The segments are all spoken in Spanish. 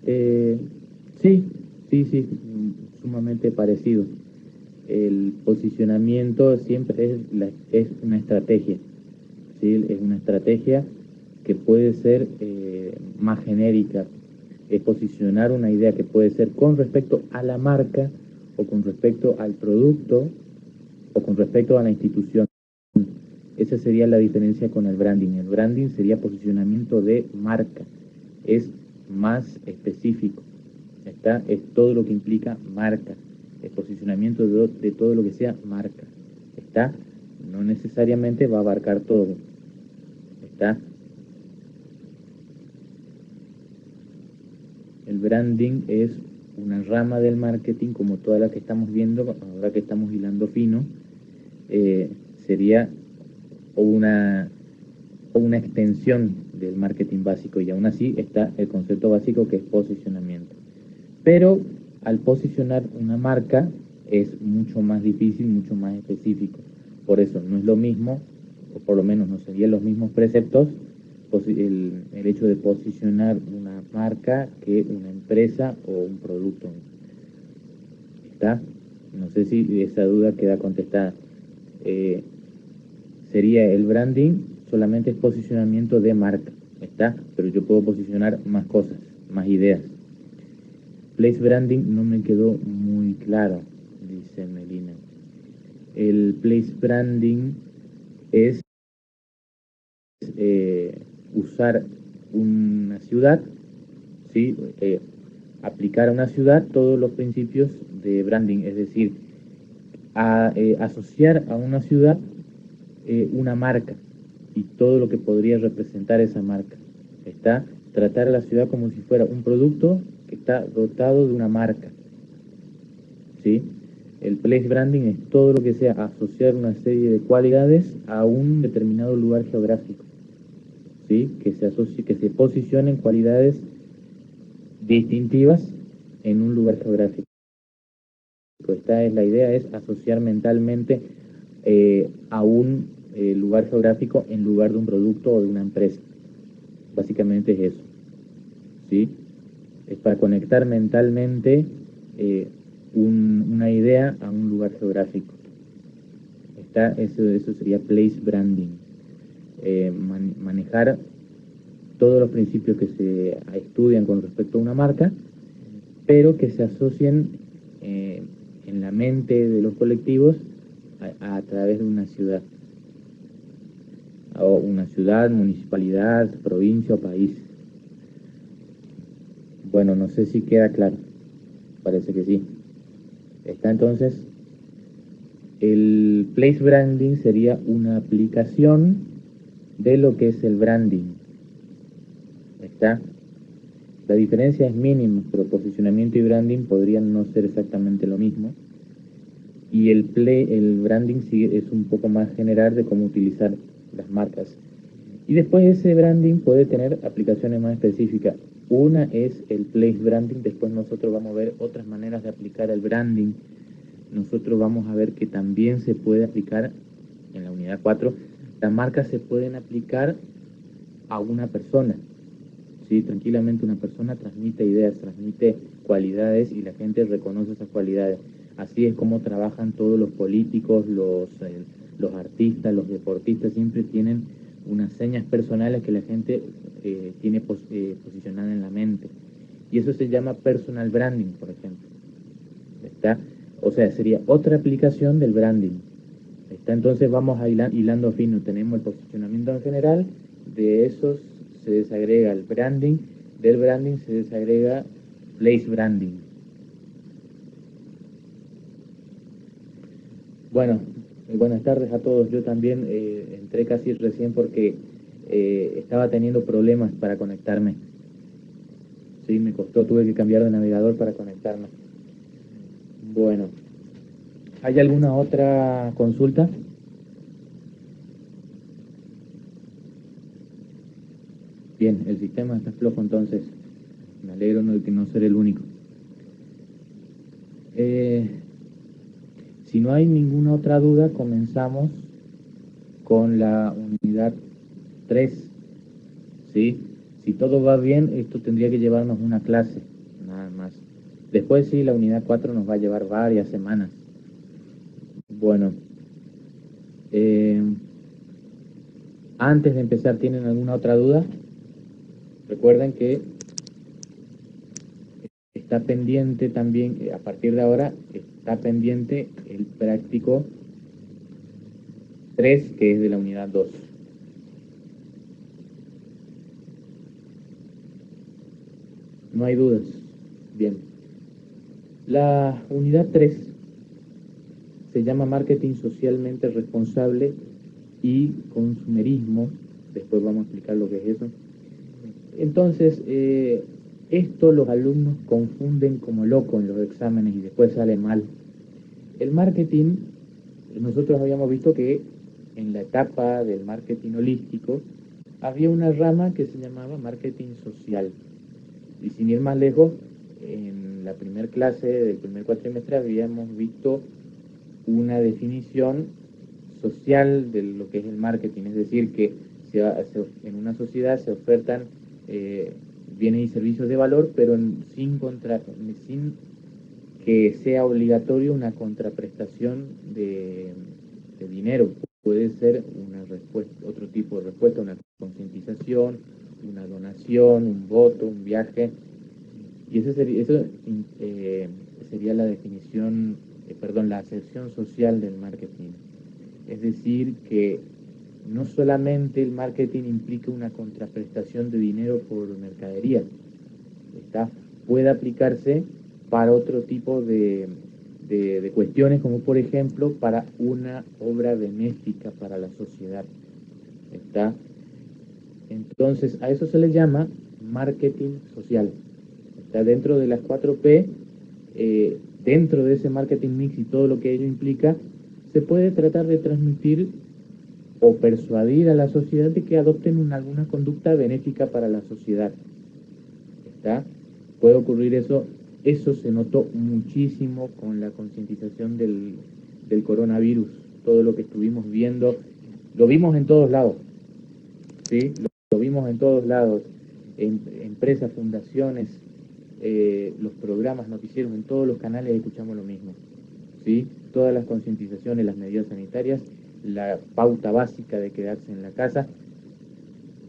Eh, sí, sí, sumamente parecido. El posicionamiento siempre es una estrategia, ¿sí? Es una estrategia que puede ser más genérica, es posicionar una idea que puede ser con respecto a la marca o con respecto al producto o con respecto a la institución. Esa sería la diferencia con el branding. El branding sería posicionamiento de marca, es más específico, ¿está? Es todo lo que implica marca, el posicionamiento de todo lo que sea marca, ¿está? No necesariamente va a abarcar todo, ¿está? El branding es una rama del marketing como toda la que estamos viendo, ahora que estamos hilando fino, eh, sería una, una extensión del marketing básico y aún así está el concepto básico que es posicionamiento. Pero al posicionar una marca es mucho más difícil, mucho más específico. Por eso no es lo mismo, o por lo menos no serían los mismos preceptos, el hecho de posicionar una marca que una empresa o un producto. ¿Está? No sé si esa duda queda contestada. Eh, Sería el branding, solamente es posicionamiento de marca. ¿Está? Pero yo puedo posicionar más cosas, más ideas. Place branding no me quedó muy claro, dice Melina. El place branding es usar una ciudad, ¿sí? Aplicar a una ciudad todos los principios de branding, es decir, asociar a una ciudad una marca y todo lo que podría representar esa marca. Está tratar a la ciudad como si fuera un producto que está dotado de una marca, ¿sí? El place branding es todo lo que sea asociar una serie de cualidades a un determinado lugar geográfico, ¿sí? Que se asocie, que se posicionen cualidades distintivas en un lugar geográfico. Esta es la idea, es asociar mentalmente a un lugar geográfico en lugar de un producto o de una empresa. Básicamente es eso, ¿sí? Es para conectar mentalmente eh, una idea a un lugar geográfico. Eso sería place branding. Manejar todos los principios que se estudian con respecto a una marca, pero que se asocien en la mente de los colectivos a través de una ciudad, o una ciudad, municipalidad, provincia o país. Bueno, no sé si queda claro, parece que sí. Está entonces, el place branding sería una aplicación de lo que es el branding. ¿Está? La diferencia es mínima, pero posicionamiento y branding podrían no ser exactamente lo mismo. Y el branding sí es un poco más general de cómo utilizar las marcas. Y después ese branding puede tener aplicaciones más específicas. Una es el place branding, después nosotros vamos a ver otras maneras de aplicar el branding. Nosotros vamos a ver que también se puede aplicar en la unidad 4, las marcas se pueden aplicar a una persona. ¿Sí? Tranquilamente una persona transmite ideas, transmite cualidades y la gente reconoce esas cualidades. Así es como trabajan todos los políticos, los artistas, los deportistas, siempre tienen unas señas personales que la gente tiene posicionada en la mente. Y eso se llama personal branding, por ejemplo. ¿Está? O sea, sería otra aplicación del branding. ¿Está? Entonces vamos a hilando fino. Tenemos el posicionamiento en general, de esos se desagrega el branding, del branding se desagrega place branding. Bueno, buenas tardes a todos. Yo también entré casi recién porque estaba teniendo problemas para conectarme. Sí, me costó, tuve que cambiar de navegador para conectarme. Bueno, ¿hay alguna otra consulta? Bien, el sistema está flojo entonces. Me alegro de que no ser el único. Si no hay ninguna otra duda, comenzamos con la unidad 3, ¿sí? Si todo va bien, esto tendría que llevarnos una clase, nada más. Después sí, la unidad 4 nos va a llevar varias semanas. Bueno, eh, antes de empezar, ¿tienen alguna otra duda? Recuerden que está pendiente también, a partir de ahora, está pendiente el práctico 3, que es de la unidad 2. No hay dudas. Bien. La unidad 3 se llama marketing socialmente responsable y consumerismo. Después vamos a explicar lo que es eso. Entonces, esto los alumnos confunden como loco en los exámenes y después sale mal. El marketing, nosotros habíamos visto que en la etapa del marketing holístico había una rama que se llamaba marketing social. Y sin ir más lejos, en la primera clase del primer cuatrimestre habíamos visto una definición social de lo que es el marketing, es decir, que en una sociedad se ofertan bienes y servicios de valor, pero sin que sea obligatorio una contraprestación de dinero. Puede ser una respuesta, otro tipo de respuesta, una concientización, una donación, un voto, un viaje. Y eso sería la definición, la acepción social del marketing. Es decir, que no solamente el marketing implica una contraprestación de dinero por mercadería, puede aplicarse para otro tipo de cuestiones, como por ejemplo para una obra benéfica para la sociedad. ¿Está? Entonces, a eso se le llama marketing social. Está dentro de las 4P, dentro de ese marketing mix y todo lo que ello implica, se puede tratar de transmitir o persuadir a la sociedad de que adopten alguna conducta benéfica para la sociedad. ¿Está? Puede ocurrir eso. Eso se notó muchísimo con la concientización del coronavirus. Todo lo que estuvimos viendo, lo vimos en todos lados. ¿Sí? Lo vimos en todos lados. Empresas, fundaciones, los programas, noticieros, en todos los canales escuchamos lo mismo. ¿Sí? Todas las concientizaciones, las medidas sanitarias, la pauta básica de quedarse en la casa.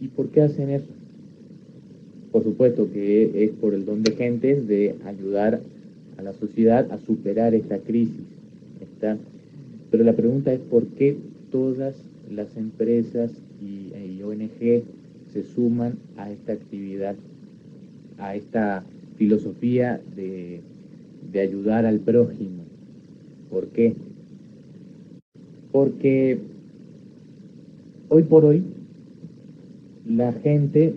¿Y por qué hacen eso? Por supuesto que es por el don de gentes de ayudar a la sociedad a superar esta crisis. ¿Está? Pero la pregunta es por qué todas las empresas y ONG se suman a esta actividad, a esta filosofía de ayudar al prójimo. ¿Por qué? Porque hoy por hoy la gente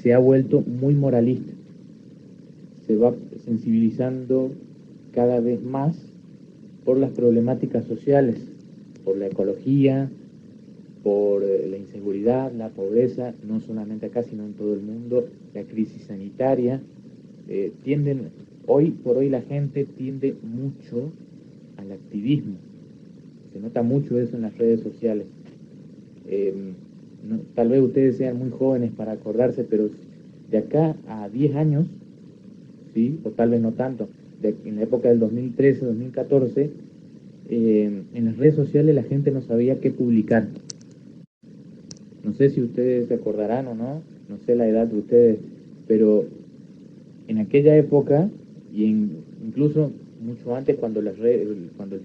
se ha vuelto muy moralista, se va sensibilizando cada vez más por las problemáticas sociales, por la ecología, por la inseguridad, la pobreza, no solamente acá, sino en todo el mundo, la crisis sanitaria. Hoy por hoy la gente tiende mucho al activismo. Se nota mucho eso en las redes sociales. Tal vez ustedes sean muy jóvenes para acordarse, pero de acá a 10 años, ¿sí? O tal vez no tanto, en la época del 2013, 2014, en las redes sociales la gente no sabía qué publicar. No sé si ustedes se acordarán o no, no sé la edad de ustedes, pero en aquella época, incluso mucho antes, cuando el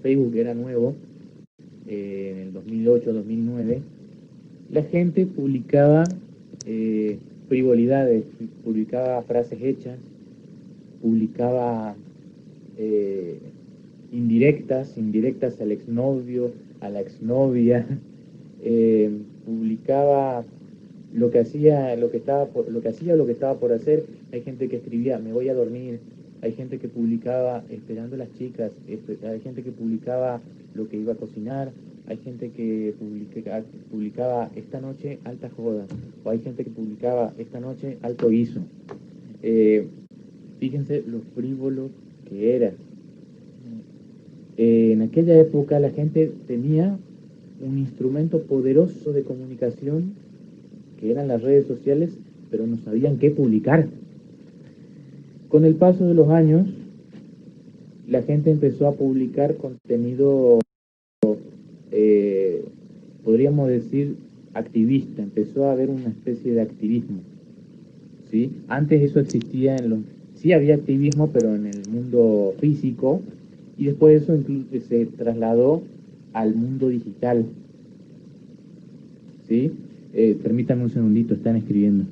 Facebook era nuevo, en el 2008, 2009, la gente publicaba frivolidades, publicaba frases hechas, publicaba indirectas al exnovio, a la exnovia, publicaba lo que hacía, lo que estaba por hacer. Hay gente que escribía, me voy a dormir. Hay gente que publicaba esperando a las chicas. Hay gente que publicaba lo que iba a cocinar. Hay gente que publicaba esta noche alta joda. O hay gente que publicaba esta noche alto guiso. Fíjense lo frívolo que era. En aquella época la gente tenía un instrumento poderoso de comunicación que eran las redes sociales, pero no sabían qué publicar. Con el paso de los años, la gente empezó a publicar contenido, eh, podríamos decir, activista. Empezó a haber una especie de activismo, ¿sí? Antes eso existía sí había activismo, pero en el mundo físico, y después eso incluso se trasladó al mundo digital, ¿sí? Permítame un segundito, están escribiendo.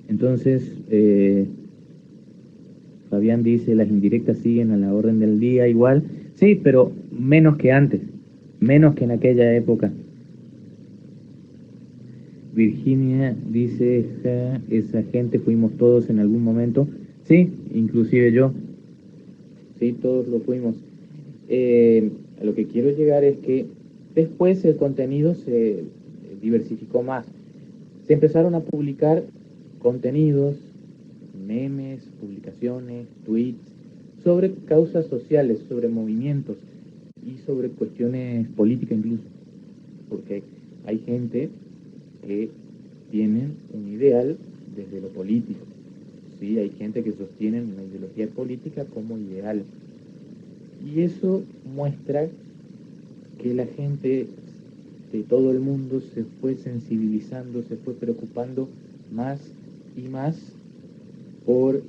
Entonces, Fabián dice, las indirectas siguen a la orden del día igual. Sí, pero menos que antes, menos que en aquella época. Virginia dice, ja, esa gente fuimos todos en algún momento. Sí, inclusive yo. Sí, todos lo fuimos. A lo que quiero llegar es que después el contenido se diversificó más. Se empezaron a publicar contenidos, memes, publicaciones, tweets, sobre causas sociales, sobre movimientos y sobre cuestiones políticas incluso. Porque hay gente que tiene un ideal desde lo político. ¿Sí? Hay gente que sostiene una ideología política como ideal. Y eso muestra que la gente de todo el mundo se fue sensibilizando, se fue preocupando más y más por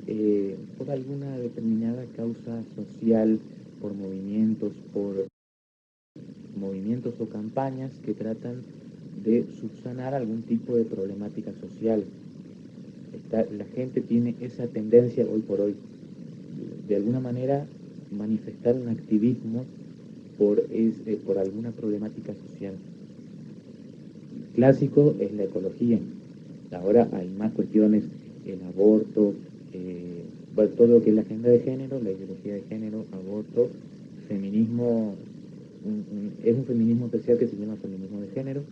alguna determinada causa social, por movimientos o campañas que tratan de subsanar algún tipo de problemática social. La gente tiene esa tendencia hoy por hoy, de alguna manera manifestar un activismo por alguna problemática social. Clásico es la ecología. Ahora hay más cuestiones, el aborto, bueno, todo lo que es la agenda de género, la ideología de género, aborto, feminismo, es un feminismo especial que se llama feminismo de género,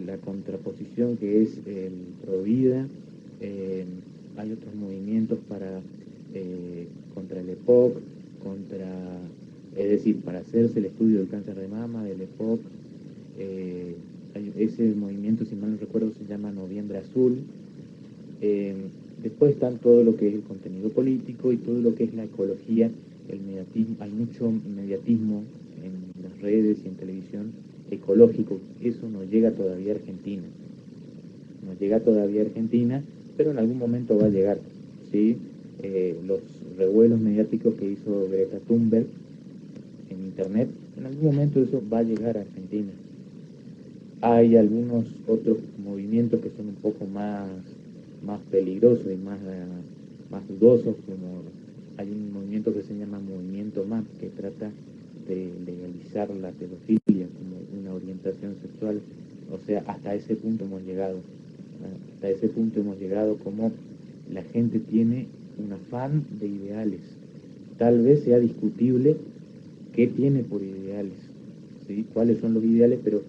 la contraposición que es el pro vida, hay otros movimientos contra el EPOC, es decir, para hacerse el estudio del cáncer de mama, del EPOC, ese movimiento, si mal no recuerdo, se llama Noviembre Azul. Después están todo lo que es el contenido político y todo lo que es la ecología, el mediatismo. Hay mucho mediatismo en las redes y en televisión ecológico. Eso no llega todavía a Argentina. No llega todavía a Argentina, pero en algún momento va a llegar, ¿sí? Los revuelos mediáticos que hizo Greta Thunberg en Internet, en algún momento eso va a llegar a Argentina. Hay algunos otros movimientos que son un poco más peligrosos y más dudosos, como hay un movimiento que se llama Movimiento MAP, que trata de legalizar la pedofilia como una orientación sexual. O sea, hasta ese punto hemos llegado. Hasta ese punto hemos llegado, como la gente tiene un afán de ideales. Tal vez sea discutible qué tiene por ideales, ¿sí? Cuáles son los ideales, pero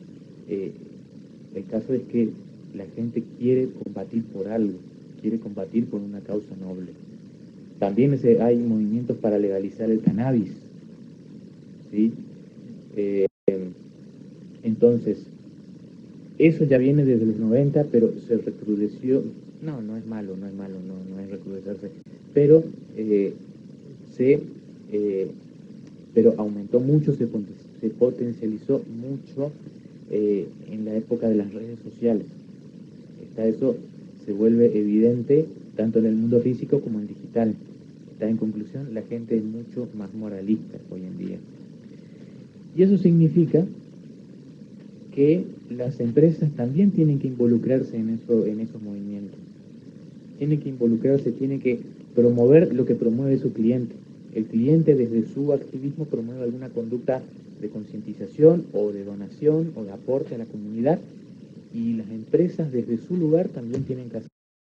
el caso es que la gente quiere combatir por algo, quiere combatir por una causa noble. También hay movimientos para legalizar el cannabis, ¿sí? Entonces, eso ya viene desde los 90, pero se recrudeció. No, no es malo, no es recrudecerse, pero pero aumentó mucho, se potencializó mucho en la época de las redes sociales. Eso se vuelve evidente tanto en el mundo físico como en digital. En conclusión, la gente es mucho más moralista hoy en día. Y eso significa que las empresas también tienen que involucrarse en esos movimientos. Tienen que involucrarse, tienen que promover lo que promueve su cliente. El cliente, desde su activismo, promueve alguna conducta de concientización o de donación o de aporte a la comunidad, y las empresas desde su lugar también tienen que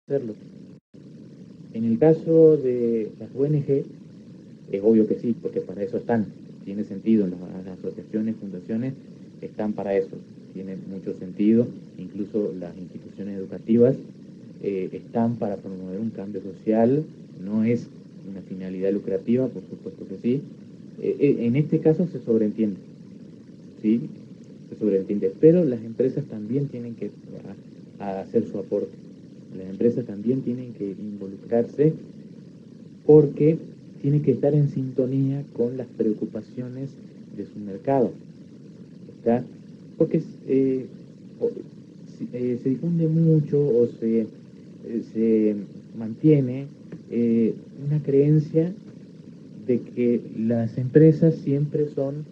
hacerlo. En el caso de las ONG, es obvio que sí, porque para eso están, tiene sentido, las asociaciones, fundaciones están para eso, tiene mucho sentido, incluso las instituciones educativas están para promover un cambio social, no es una finalidad lucrativa, por supuesto que sí. En este caso se sobreentiende, ¿sí? Se sobreentiende, pero las empresas también tienen que a hacer su aporte. Las empresas también tienen que involucrarse porque tienen que estar en sintonía con las preocupaciones de su mercado, ¿está? Porque se difunde mucho o se mantiene una creencia de que las empresas siempre son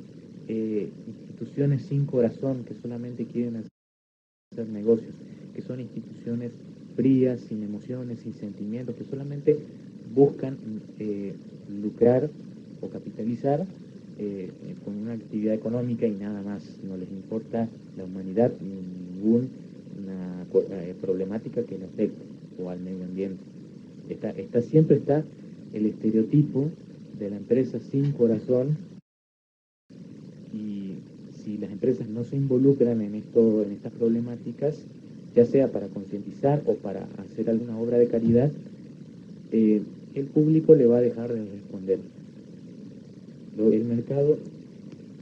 instituciones sin corazón, que solamente quieren hacer negocios, que son instituciones frías, sin emociones, sin sentimientos, que solamente buscan lucrar o capitalizar con una actividad económica y nada más. No les importa la humanidad ni ninguna problemática que le afecte o al medio ambiente. Siempre está el estereotipo de la empresa sin corazón, y si las empresas no se involucran en estas problemáticas, ya sea para concientizar o para hacer alguna obra de caridad, el público le va a dejar de responder. El mercado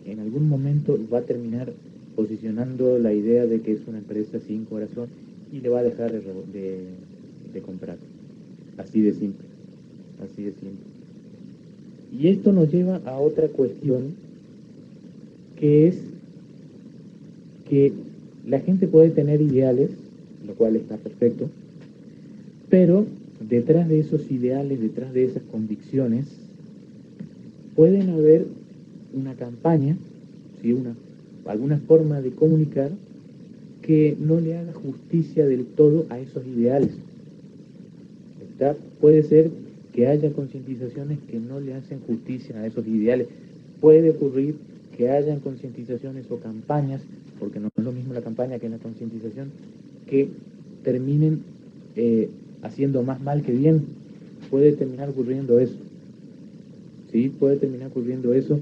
en algún momento va a terminar posicionando la idea de que es una empresa sin corazón y le va a dejar de comprar. Así de simple. Así de simple. Y esto nos lleva a otra cuestión, que es que la gente puede tener ideales, lo cual está perfecto, pero detrás de esos ideales, detrás de esas convicciones, pueden haber una campaña, ¿sí? alguna forma de comunicar que no le haga justicia del todo a esos ideales. Puede ser que haya concientizaciones que no le hacen justicia a esos ideales. Puede ocurrir que hayan concientizaciones o campañas, porque no es lo mismo la campaña que la concientización, que terminen haciendo más mal que bien. Puede terminar ocurriendo eso. ¿Sí? Puede terminar ocurriendo eso.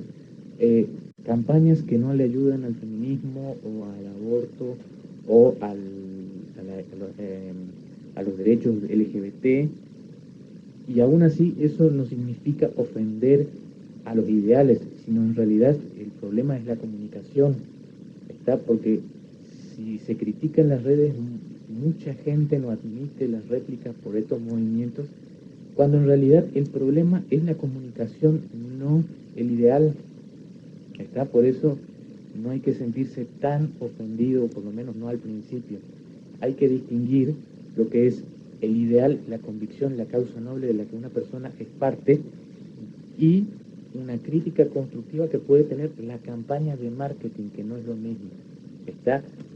Campañas que no le ayudan al feminismo o al aborto o a los derechos LGBT, y aún así eso no significa ofender a los ideales, sino en realidad el problema es la comunicación, porque si se critica en las redes, mucha gente no admite las réplicas por estos movimientos, cuando en realidad el problema es la comunicación, no el ideal. Por eso no hay que sentirse tan ofendido, por lo menos no al principio. Hay que distinguir lo que es el ideal, la convicción, la causa noble de la que una persona es parte, y una crítica constructiva que puede tener la campaña de marketing, que no es lo mismo.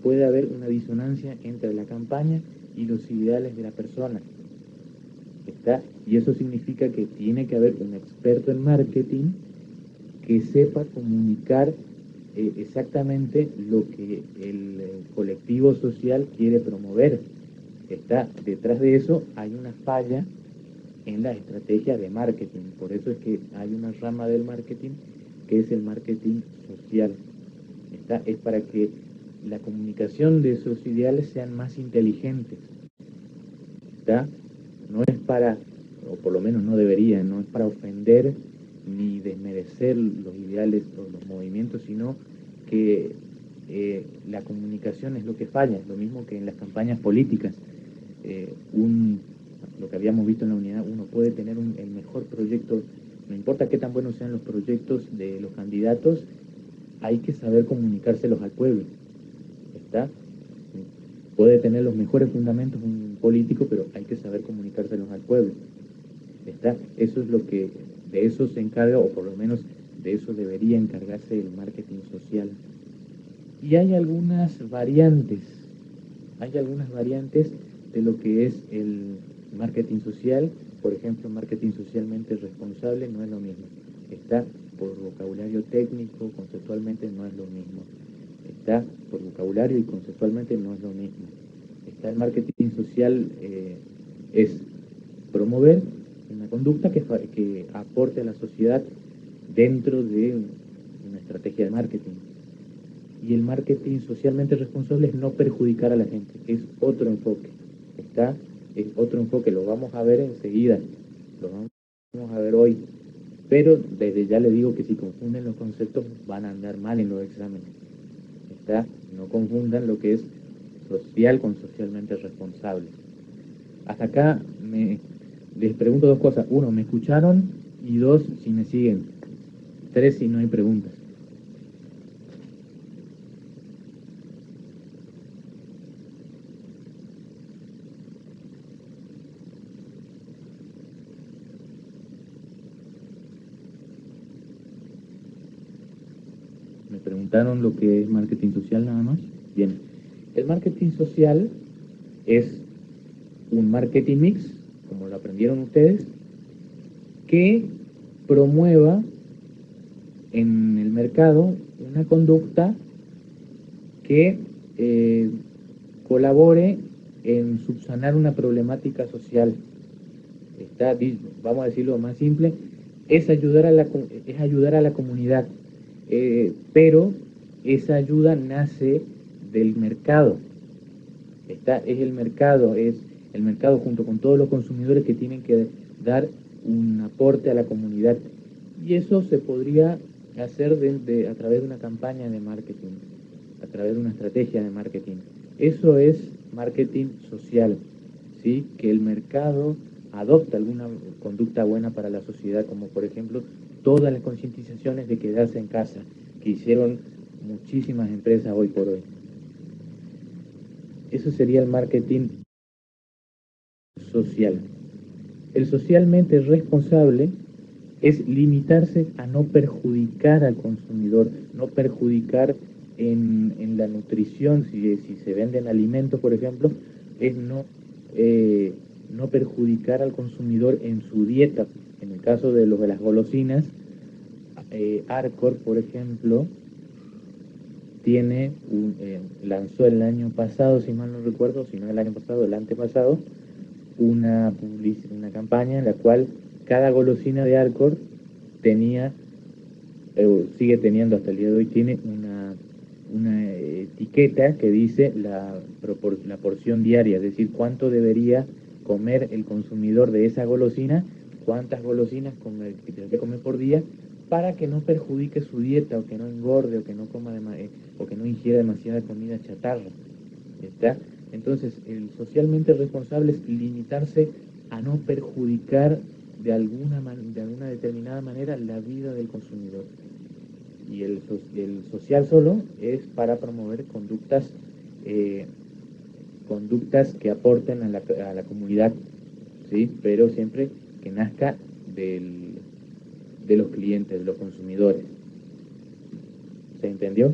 Puede haber una disonancia entre la campaña y los ideales de la persona. Y eso significa que tiene que haber un experto en marketing que sepa comunicar exactamente lo que el colectivo social quiere promover. Detrás de eso hay una falla en la estrategia de marketing. Por eso es que hay una rama del marketing que es el marketing social. Es para que la comunicación de esos ideales sean más inteligentes. No es para, o por lo menos no debería, no es para ofender ni desmerecer los ideales o los movimientos, sino que la comunicación es lo que falla, lo mismo que en las campañas políticas. Lo que habíamos visto en la unidad, uno puede tener el mejor proyecto, no importa qué tan buenos sean los proyectos de los candidatos, hay que saber comunicárselos al pueblo. Puede tener los mejores fundamentos un político, pero hay que saber comunicárselos al pueblo. Eso es lo que de eso se encarga, o por lo menos de eso debería encargarse el marketing social. Y hay algunas variantes de lo que es el marketing social. Por ejemplo, marketing socialmente responsable no es lo mismo. Por vocabulario técnico, conceptualmente no es lo mismo. Por vocabulario y conceptualmente no es lo mismo. El marketing social es promover una conducta que aporte a la sociedad dentro de una estrategia de marketing. Y el marketing socialmente responsable es no perjudicar a la gente, es otro enfoque. Es otro enfoque, lo vamos a ver enseguida. vamos a ver hoy, pero desde ya les digo que si confunden los conceptos van a andar mal en los exámenes. ¿Está? No confundan lo que es social con socialmente responsable. Hasta acá les pregunto dos cosas. Uno, ¿me escucharon? Y dos, si me siguen. Tres, si no hay preguntas. Me preguntaron lo que es marketing social nada más. Bien. El marketing social es un marketing mix, como lo aprendieron ustedes, que promueva en el mercado una conducta que colabore en subsanar una problemática social. Vamos a decirlo más simple, es ayudar a la comunidad, pero esa ayuda nace del mercado. Es el mercado junto con todos los consumidores que tienen que dar un aporte a la comunidad. Y eso se podría hacer a través de una campaña de marketing, a través de una estrategia de marketing. Eso es marketing social, ¿sí? Que el mercado adopta alguna conducta buena para la sociedad, como por ejemplo todas las concientizaciones de quedarse en casa, que hicieron muchísimas empresas hoy por hoy. Eso sería el marketing social. El socialmente responsable es limitarse a no perjudicar al consumidor, no perjudicar en la nutrición, si se venden alimentos, por ejemplo, es no perjudicar al consumidor en su dieta. En el caso de las golosinas, Arcor, por ejemplo, lanzó el año pasado, si mal no recuerdo, si no el año pasado, el antepasado, una campaña en la cual cada golosina de Arcor sigue teniendo hasta el día de hoy, tiene una etiqueta que dice la porción diaria, es decir, cuánto debería comer el consumidor de esa golosina, cuántas golosinas tiene que comer por día, para que no perjudique su dieta, o que no engorde, o que no ingiera demasiada comida chatarra. ¿Está? Entonces, el socialmente responsable es limitarse a no perjudicar de alguna determinada manera la vida del consumidor. Y el social solo es para promover conductas que aporten a la comunidad, ¿sí? Pero siempre que nazca de los clientes, de los consumidores. ¿Se entendió?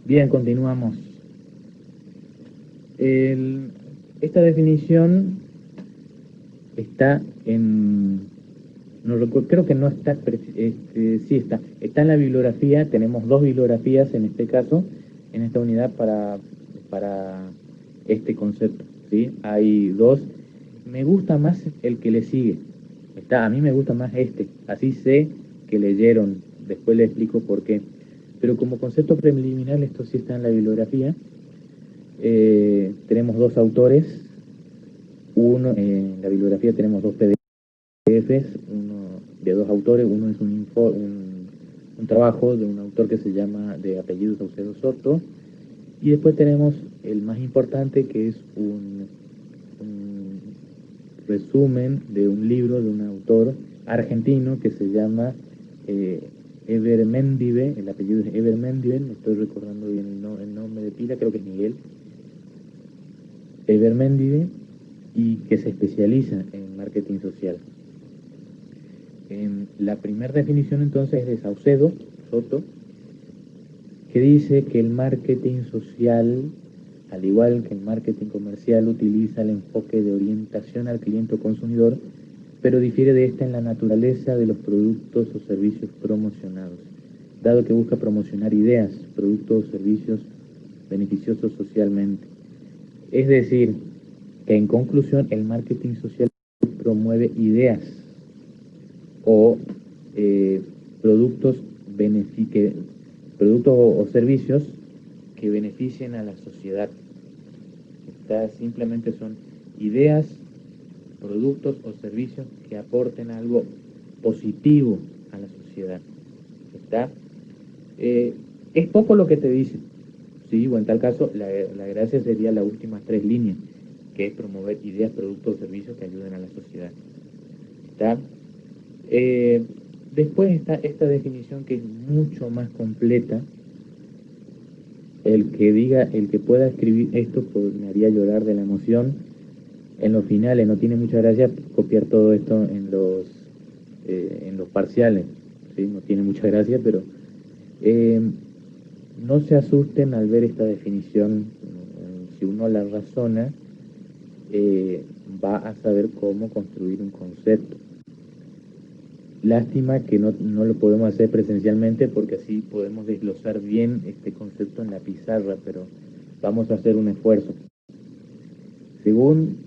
Bien, continuamos. Esta definición está no recuerdo, creo que no está, sí está en la bibliografía. Tenemos dos bibliografías en este caso, en esta unidad para este concepto, ¿sí? Hay dos. Me gusta más el que le sigue. A mí me gusta más así sé que leyeron, después le explico por qué. Pero como concepto preliminar, esto sí está en la bibliografía. Tenemos dos autores. En la bibliografía tenemos dos PDFs, uno de dos autores. Uno es un trabajo de un autor que se llama, de apellido Saucedo Soto, y después tenemos el más importante, que es un resumen de un libro de un autor argentino que se llama Ebermendive. El apellido es Ebermendive, no estoy recordando bien el nombre de pila, creo que es Miguel Ebermendive, y que se especializa en marketing social. La primera definición entonces es de Saucedo Soto, que dice que el marketing social, al igual que el marketing comercial, utiliza el enfoque de orientación al cliente o consumidor, pero difiere de esta en la naturaleza de los productos o servicios promocionados, dado que busca promocionar ideas, productos o servicios beneficiosos socialmente. Es decir, que en conclusión, el marketing social promueve ideas o productos o servicios que beneficien a la sociedad. Simplemente son ideas, productos o servicios que aporten algo positivo a la sociedad. ¿Está? Es poco lo que te dice, ¿sí? O en tal caso, la gracia sería las últimas 3 líneas, que es promover ideas, productos o servicios que ayuden a la sociedad. ¿Está? Después está esta definición que es mucho más completa. El que pueda escribir esto pues, me haría llorar de la emoción. En los finales no tiene mucha gracia copiar todo esto en los parciales, ¿sí? No tiene mucha gracia, pero no se asusten al ver esta definición. Si uno la razona, va a saber cómo construir un concepto. Lástima que no lo podemos hacer presencialmente porque así podemos desglosar bien este concepto en la pizarra, pero vamos a hacer un esfuerzo. Según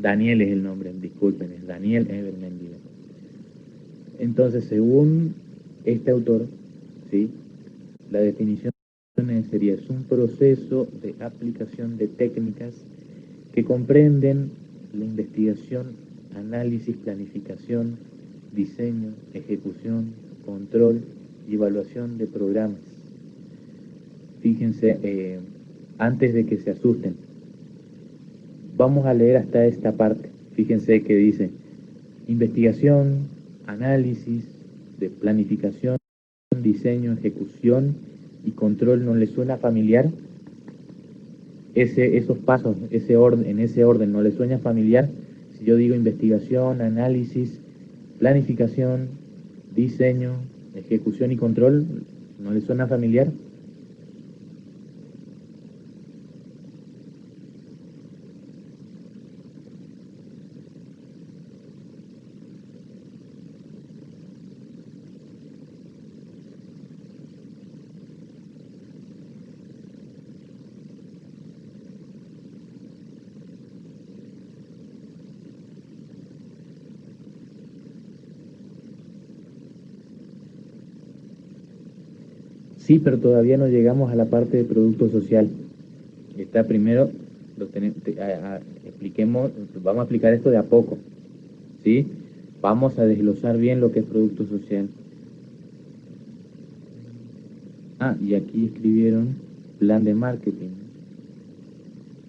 Daniel es el nombre, disculpen, es Daniel Ebermendiga. Entonces, según este autor, ¿sí? La definición sería: es un proceso de aplicación de técnicas que comprenden la investigación, análisis, planificación, diseño, ejecución, control y evaluación de programas. Fíjense, antes de que se asusten, vamos a leer hasta esta parte. Fíjense que dice: investigación, análisis, de planificación, diseño, ejecución y control. ¿No les suena familiar? Esos pasos, en ese orden, ¿no les suena familiar? Si yo digo investigación, análisis, planificación, diseño, ejecución y control, ¿no les suena familiar? Sí, pero todavía no llegamos a la parte de producto social. Está primero, expliquemos, vamos a explicar esto de a poco, ¿sí? Vamos a desglosar bien lo que es producto social. Y aquí escribieron plan de marketing.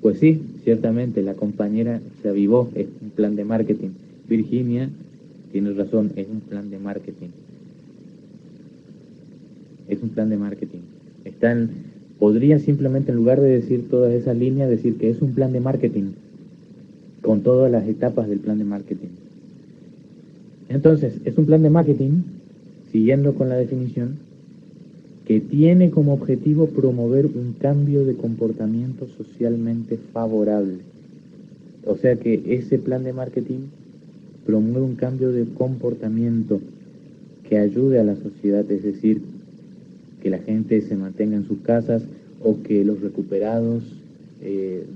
Pues sí, ciertamente, la compañera se avivó, es un plan de marketing. Virginia tiene razón, es un plan de marketing. Es un plan de marketing. Podría simplemente, en lugar de decir todas esas líneas, decir que es un plan de marketing, con todas las etapas del plan de marketing. Entonces, es un plan de marketing, siguiendo con la definición, que tiene como objetivo promover un cambio de comportamiento socialmente favorable. O sea que ese plan de marketing promueve un cambio de comportamiento que ayude a la sociedad, es decir, que la gente se mantenga en sus casas o que los recuperados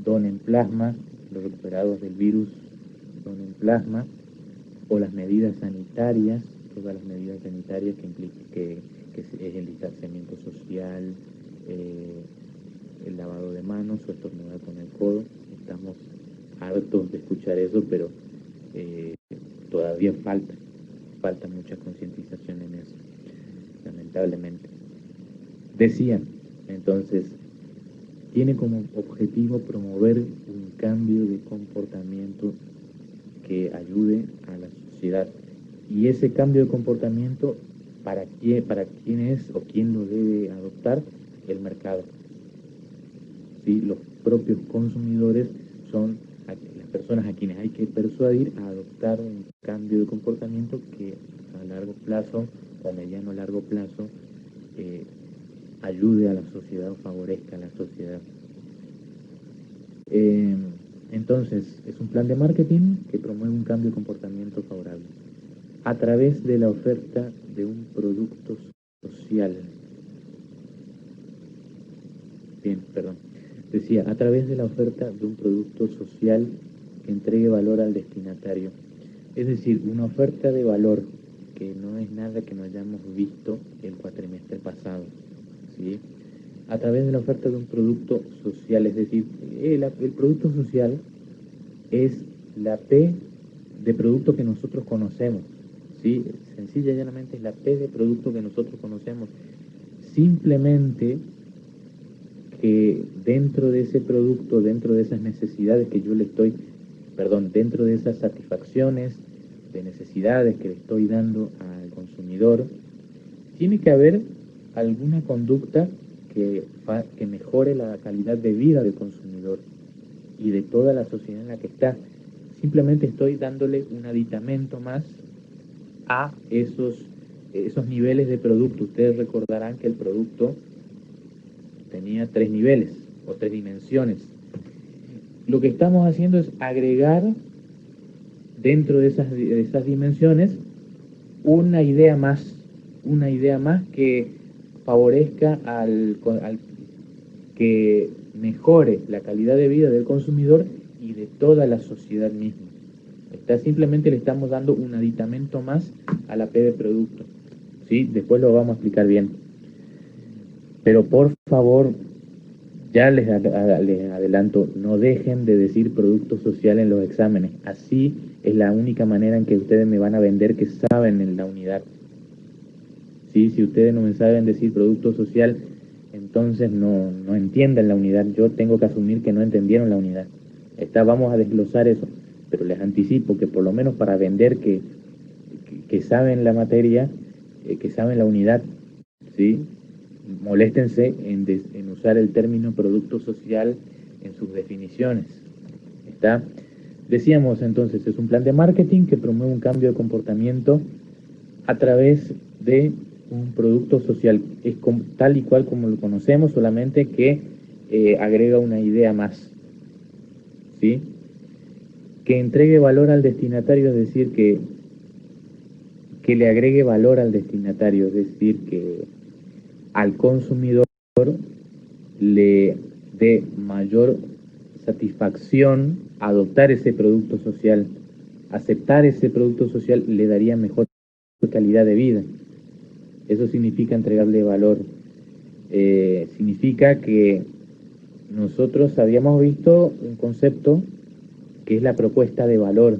donen plasma, los recuperados del virus donen plasma, o las medidas sanitarias, todas las medidas sanitarias que implican que es el distanciamiento social, el lavado de manos o estornudar con el codo. Estamos hartos de escuchar eso, pero todavía falta mucha concientización en eso, lamentablemente. Decían, entonces, tiene como objetivo promover un cambio de comportamiento que ayude a la sociedad. Y ese cambio de comportamiento, ¿para quién es o quién lo debe adoptar? El mercado. ¿Sí? Los propios consumidores son las personas a quienes hay que persuadir a adoptar un cambio de comportamiento que a largo plazo o mediano largo plazo ayude a la sociedad o favorezca a la sociedad. Entonces, es un plan de marketing que promueve un cambio de comportamiento favorable a través de la oferta de un producto social. Decía, a través de la oferta de un producto social que entregue valor al destinatario. Es decir, una oferta de valor que no es nada que no hayamos visto el cuatrimestre pasado, ¿sí? a través de la oferta de un producto social. Es decir, el producto social es la P de producto que nosotros conocemos, ¿sí? Sencilla y llanamente es la P de producto que nosotros conocemos. Simplemente que dentro de ese producto, dentro de esas necesidades que yo le estoy, dentro de esas satisfacciones de necesidades que le estoy dando al consumidor, tiene que haber alguna conducta que mejore la calidad de vida del consumidor y de toda la sociedad en la que está. Simplemente estoy dándole un aditamento más a esos niveles de producto. Ustedes recordarán que el producto tenía 3 niveles o 3 dimensiones. Lo que estamos haciendo es agregar dentro de esas dimensiones una idea más que favorezca al que mejore la calidad de vida del consumidor y de toda la sociedad misma. Simplemente le estamos dando un aditamento más a la P de producto, ¿sí? Después lo vamos a explicar bien. Pero por favor, ya les adelanto, no dejen de decir producto social en los exámenes. Así es la única manera en que ustedes me van a vender que saben en la unidad. ¿Sí? Si ustedes no me saben decir producto social, entonces no entienden la unidad. Yo tengo que asumir que no entendieron la unidad. Vamos a desglosar eso, pero les anticipo que por lo menos para vender que saben la materia, que saben la unidad, ¿sí? Moléstense en usar el término producto social en sus definiciones. Decíamos entonces, es un plan de marketing que promueve un cambio de comportamiento a través de un producto social. Es tal y cual como lo conocemos, solamente que agrega una idea más, ¿sí? Que entregue valor al destinatario, es decir, que le agregue valor al destinatario, es decir, que al consumidor le dé mayor satisfacción adoptar ese producto social. Aceptar ese producto social le daría mejor calidad de vida. Eso significa entregarle valor. Significa que nosotros habíamos visto un concepto que es la propuesta de valor.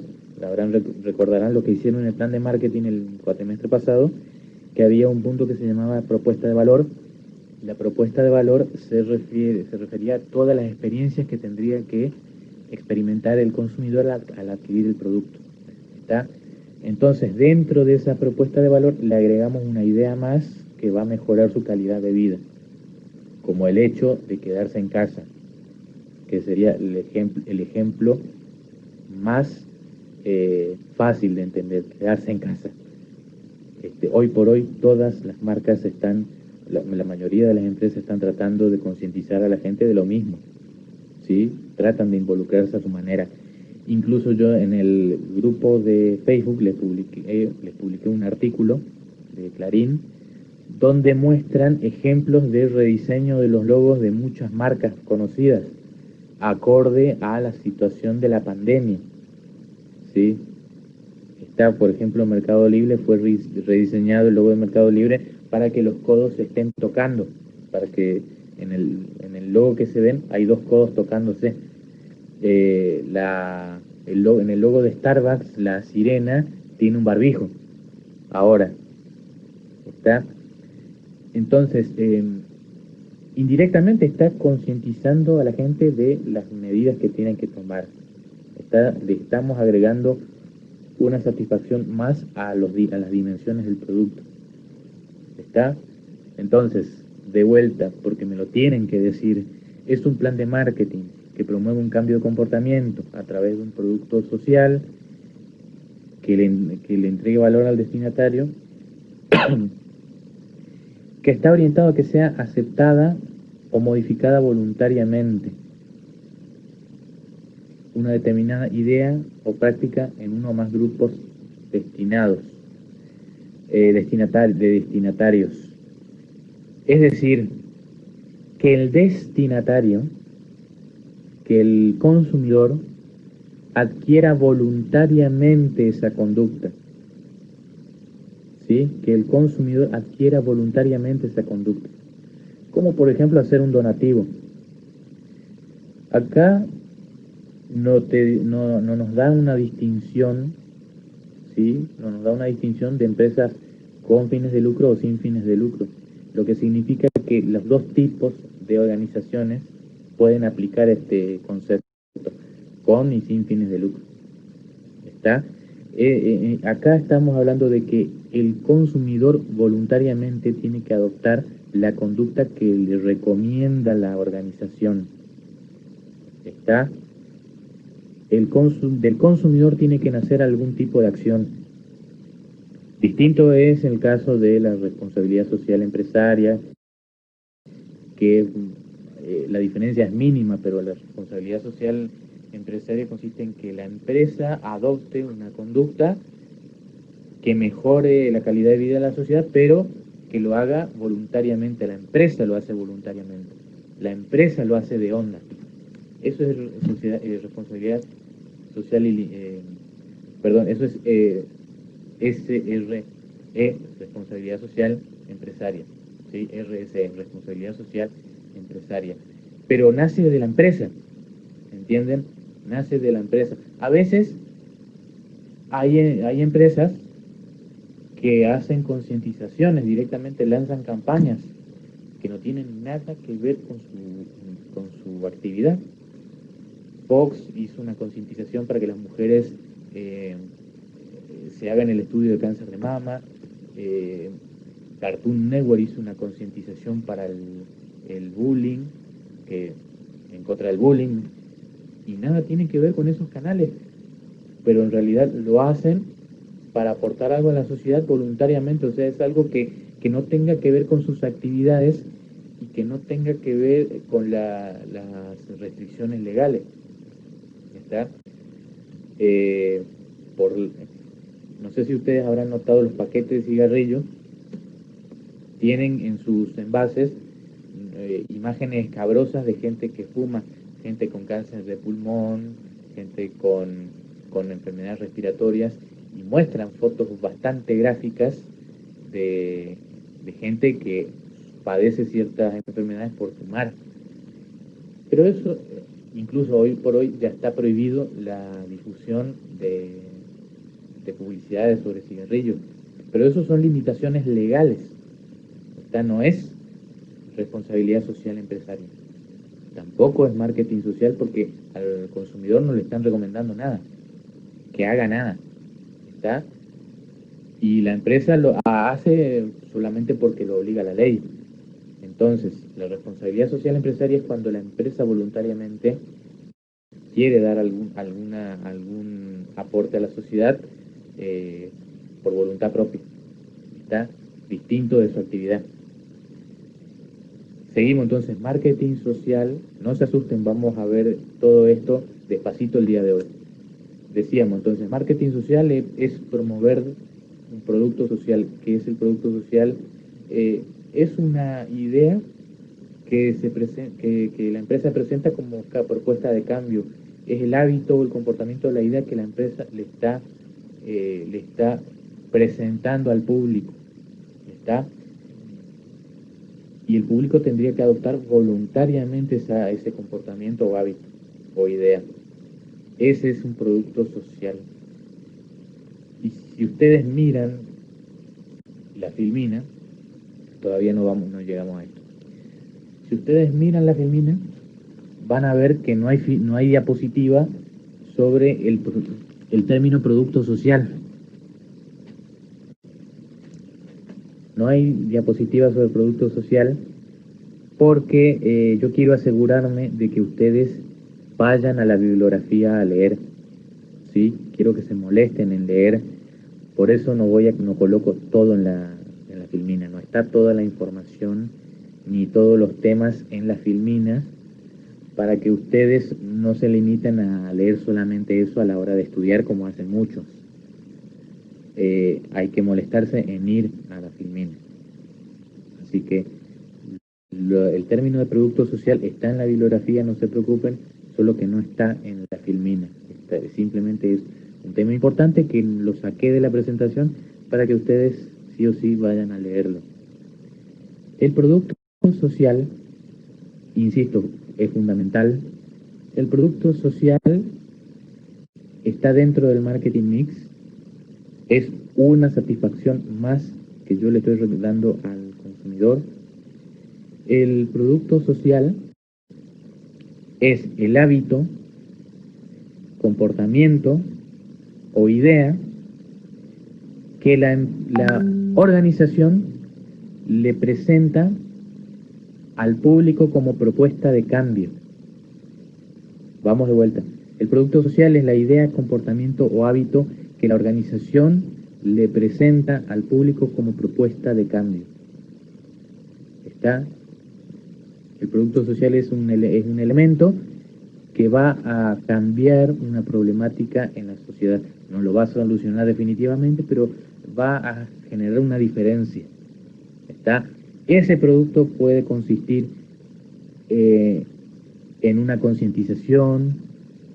Recordarán lo que hicieron en el plan de marketing el cuatrimestre pasado, que había un punto que se llamaba propuesta de valor. La propuesta de valor se refería a todas las experiencias que tendría que experimentar el consumidor al adquirir el producto. Entonces, dentro de esa propuesta de valor le agregamos una idea más que va a mejorar su calidad de vida, como el hecho de quedarse en casa, que sería el ejemplo más fácil de entender, quedarse en casa. Hoy por hoy todas las marcas la mayoría de las empresas están tratando de concientizar a la gente de lo mismo, ¿sí? Tratan de involucrarse a su manera. Incluso yo en el grupo de Facebook les publiqué un artículo de Clarín donde muestran ejemplos de rediseño de los logos de muchas marcas conocidas acorde a la situación de la pandemia, ¿sí? Por ejemplo, Mercado Libre fue rediseñado el logo de Mercado Libre para que los codos se estén tocando, para que en el logo que se ven hay 2 codos tocándose. En el logo de Starbucks, la sirena tiene un barbijo. Ahora, entonces, indirectamente está concientizando a la gente de las medidas que tienen que tomar. Le estamos agregando una satisfacción más a las dimensiones del producto. Entonces, de vuelta, porque me lo tienen que decir, es un plan de marketing que promueve un cambio de comportamiento a través de un producto social que le entregue valor al destinatario, que está orientado a que sea aceptada o modificada voluntariamente una determinada idea o práctica en uno o más grupos destinatarios. Es decir, que el destinatario, que el consumidor adquiera voluntariamente esa conducta. ¿Sí? Que el consumidor adquiera voluntariamente esa conducta. como por ejemplo hacer un donativo. Acá no nos da una distinción, ¿sí? No nos da una distinción de empresas con fines de lucro o sin fines de lucro, lo que significa que los dos tipos de organizaciones pueden aplicar este concepto, con y sin fines de lucro. ¿Está? Acá estamos hablando de que el consumidor voluntariamente tiene que adoptar la conducta que le recomienda la organización. ¿Está? Del consumidor tiene que nacer algún tipo de acción. Distinto es el caso de la responsabilidad social empresaria, que la diferencia es mínima, pero la responsabilidad social empresaria consiste en que la empresa adopte una conducta que mejore la calidad de vida de la sociedad, pero que lo haga voluntariamente. La empresa lo hace voluntariamente. La empresa lo hace de onda. Eso es responsabilidad social eso es SRE, responsabilidad social empresaria, ¿sí? RSE, responsabilidad social empresaria. Pero nace de la empresa, ¿entienden? Nace de la empresa. A veces hay empresas que hacen concientizaciones, directamente lanzan campañas que no tienen nada que ver con su actividad. Fox hizo una concientización para que las mujeres se hagan el estudio de cáncer de mama. Cartoon Network hizo una concientización para el bullying, en contra del bullying, y nada tiene que ver con esos canales, pero en realidad lo hacen para aportar algo a la sociedad voluntariamente. O sea, es algo que no tenga que ver con sus actividades y que no tenga que ver con las restricciones legales. ¿Está? No sé si ustedes habrán notado, los paquetes de cigarrillos tienen en sus envases imágenes escabrosas de gente que fuma, gente con cáncer de pulmón, gente con enfermedades respiratorias, y muestran fotos bastante gráficas de gente que padece ciertas enfermedades por fumar. Pero eso, incluso hoy por hoy, ya está prohibido la difusión de publicidades sobre cigarrillos. Pero eso son limitaciones legales. Esta no es responsabilidad social empresaria. Tampoco es marketing social, porque al consumidor no le están recomendando nada, que haga nada. ¿Está? Y la empresa lo hace solamente porque lo obliga la ley. Entonces, la responsabilidad social empresaria es cuando la empresa voluntariamente quiere dar algún aporte a la sociedad por voluntad propia. ¿Está? Distinto de su actividad. Seguimos entonces, marketing social. No se asusten, vamos a ver todo esto despacito el día de hoy. Decíamos entonces, marketing social es promover un producto social. ¿Qué es el producto social? Es una idea que la empresa presenta como propuesta de cambio. Es el hábito o el comportamiento de la idea que la empresa le está presentando al público. ¿Está? Y el público tendría que adoptar voluntariamente ese comportamiento o hábito o idea. Ese es un producto social. Y si ustedes miran la filmina, todavía no llegamos a esto. Si ustedes miran la filmina, van a ver que no hay diapositiva sobre el término producto social. No hay diapositiva sobre el producto social porque yo quiero asegurarme de que ustedes vayan a la bibliografía a leer, ¿sí? Quiero que se molesten en leer, por eso no coloco todo en la filmina, no está toda la información ni todos los temas en la filmina, para que ustedes no se limiten a leer solamente eso a la hora de estudiar, como hacen muchos. Hay que molestarse en ir a la filmina. Así que el término de producto social está en la bibliografía, no se preocupen, solo que no está en la filmina. Simplemente es un tema importante que lo saqué de la presentación para que ustedes sí o sí vayan a leerlo. El producto social, insisto, es fundamental. El producto social está dentro del marketing mix, es una satisfacción más que yo le estoy dando al consumidor. El producto social es el hábito, comportamiento o idea que la organización le presenta al público como propuesta de cambio. Vamos de vuelta. El producto social es la idea, comportamiento o hábito que la organización le presenta al público como propuesta de cambio. ¿Está? El producto social es un elemento que va a cambiar una problemática en la sociedad. No lo va a solucionar definitivamente, pero va a generar una diferencia. ¿Está? Ese producto puede consistir en una concientización,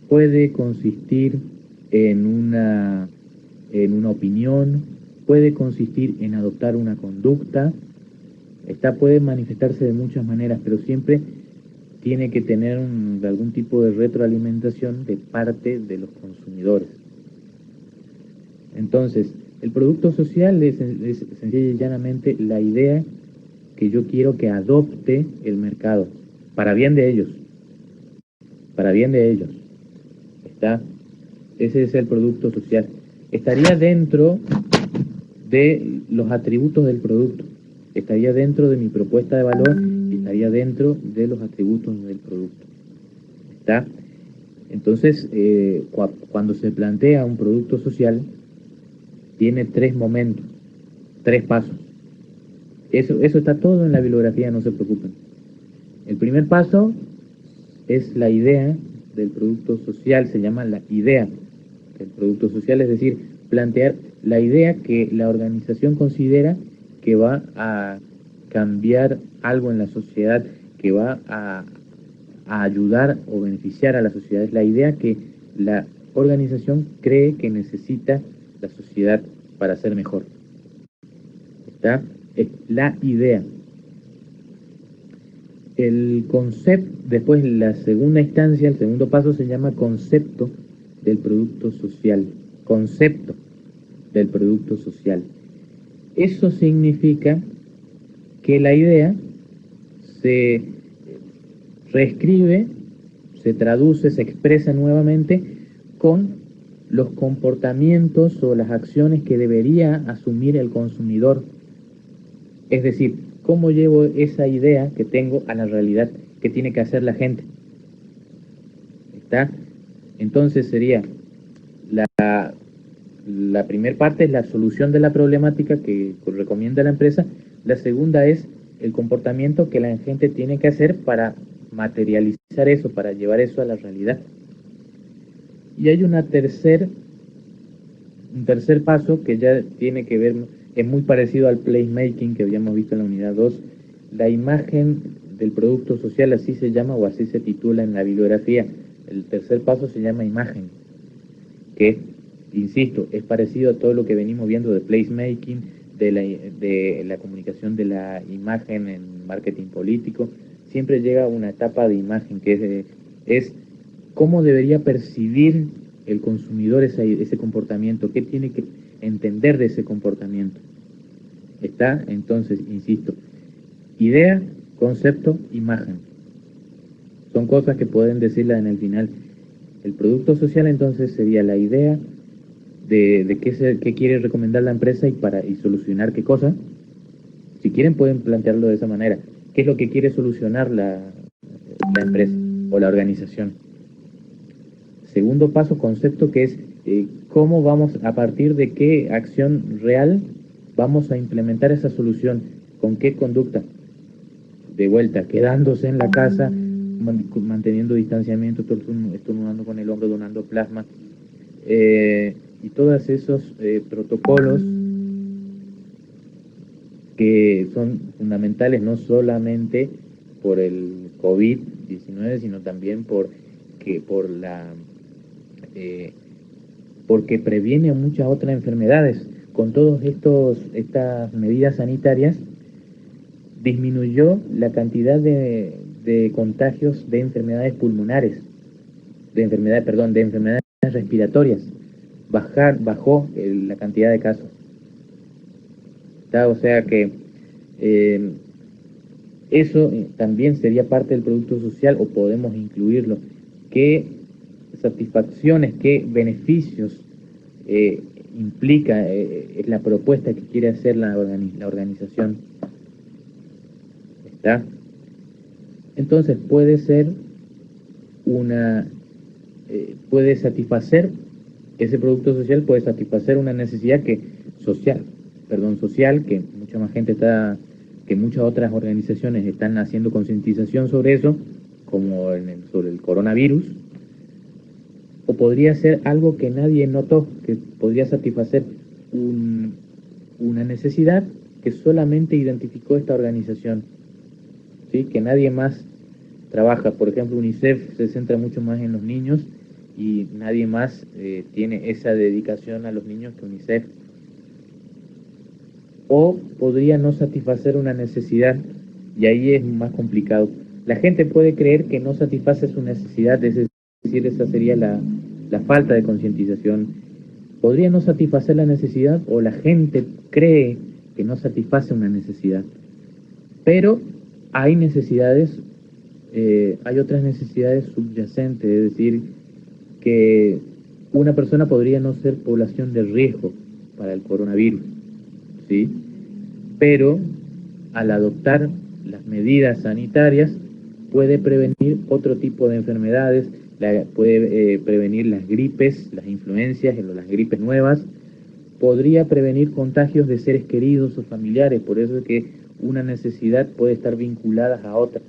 puede consistir en una opinión, puede consistir en adoptar una conducta, puede manifestarse de muchas maneras, pero siempre tiene que tener algún tipo de retroalimentación de parte de los consumidores. Entonces, el producto social es sencilla y llanamente la idea que yo quiero que adopte el mercado, para bien de ellos. Para bien de ellos. ¿Está? Ese es el producto social. Estaría dentro de los atributos del producto. Estaría dentro de mi propuesta de valor y estaría dentro de los atributos del producto. ¿Está? Entonces, cuando se plantea un producto social, tiene 3 momentos, 3 pasos. Eso está todo en la bibliografía, no se preocupen. El primer paso es la idea del producto social, se llama la idea del producto social, es decir, plantear la idea que la organización considera que va a cambiar algo en la sociedad, que va a ayudar o beneficiar a la sociedad. Es la idea que la organización cree que necesita la sociedad para ser mejor. ¿Está? Es la idea. El concepto, después la segunda instancia, el segundo paso se llama concepto del producto social. Concepto del producto social. Eso significa que la idea se reescribe, se traduce, se expresa nuevamente con los comportamientos o las acciones que debería asumir el consumidor. Es decir, cómo llevo esa idea que tengo a la realidad que tiene que hacer la gente. ¿Está? Entonces sería la primera parte es la solución de la problemática que recomienda la empresa. La segunda es el comportamiento que la gente tiene que hacer para materializar eso, para llevar eso a la realidad. Y hay un tercer paso que ya tiene que ver, es muy parecido al placemaking que habíamos visto en la unidad 2, la imagen del producto social, así se llama o así se titula en la bibliografía. El tercer paso se llama imagen, que, insisto, es parecido a todo lo que venimos viendo de placemaking, de la comunicación de la imagen en marketing político. Siempre llega a una etapa de imagen que es cómo debería percibir el consumidor ese comportamiento, qué tiene que entender de ese comportamiento. ¿Está? Entonces, insisto, idea, concepto, imagen. Son cosas que pueden decirlas en el final. El producto social entonces sería la idea de qué quiere recomendar la empresa y solucionar qué cosa. Si quieren pueden plantearlo de esa manera. ¿Qué es lo que quiere solucionar la empresa o la organización? Segundo paso, concepto, que es cómo vamos, a partir de qué acción real vamos a implementar esa solución, con qué conducta. De vuelta, quedándose en la casa, manteniendo distanciamiento, estornudando con el hombro, donando plasma, y todos esos protocolos que son fundamentales no solamente por el COVID-19, sino también porque previene muchas otras enfermedades. Con todas estas medidas sanitarias disminuyó la cantidad de contagios de enfermedades pulmonares, de enfermedades respiratorias. Bajó la cantidad de casos. ¿Está? O sea que eso también sería parte del producto social, o podemos incluirlo. ¿Qué satisfacciones, qué beneficios implica es la propuesta que quiere hacer la organización? ¿Está? Entonces puede ser puede satisfacer, ese producto social puede satisfacer una necesidad social, que mucha más gente que muchas otras organizaciones están haciendo concientización sobre eso, como sobre el coronavirus. O podría ser algo que nadie notó, que podría satisfacer una necesidad que solamente identificó esta organización, ¿sí? Que nadie más trabaja. Por ejemplo, UNICEF se centra mucho más en los niños y nadie más tiene esa dedicación a los niños que UNICEF. O podría no satisfacer una necesidad, y ahí es más complicado. La gente puede creer que no satisface su necesidad, es decir, esa sería la falta de concientización. Podría no satisfacer la necesidad, o la gente cree que no satisface una necesidad. Pero hay necesidades, hay otras necesidades subyacentes, es decir, que una persona podría no ser población de riesgo para el coronavirus, ¿sí? Pero al adoptar las medidas sanitarias puede prevenir otro tipo de enfermedades, puede prevenir las gripes, las influencias, las gripes nuevas, podría prevenir contagios de seres queridos o familiares. Por eso es que una necesidad puede estar vinculada a otras.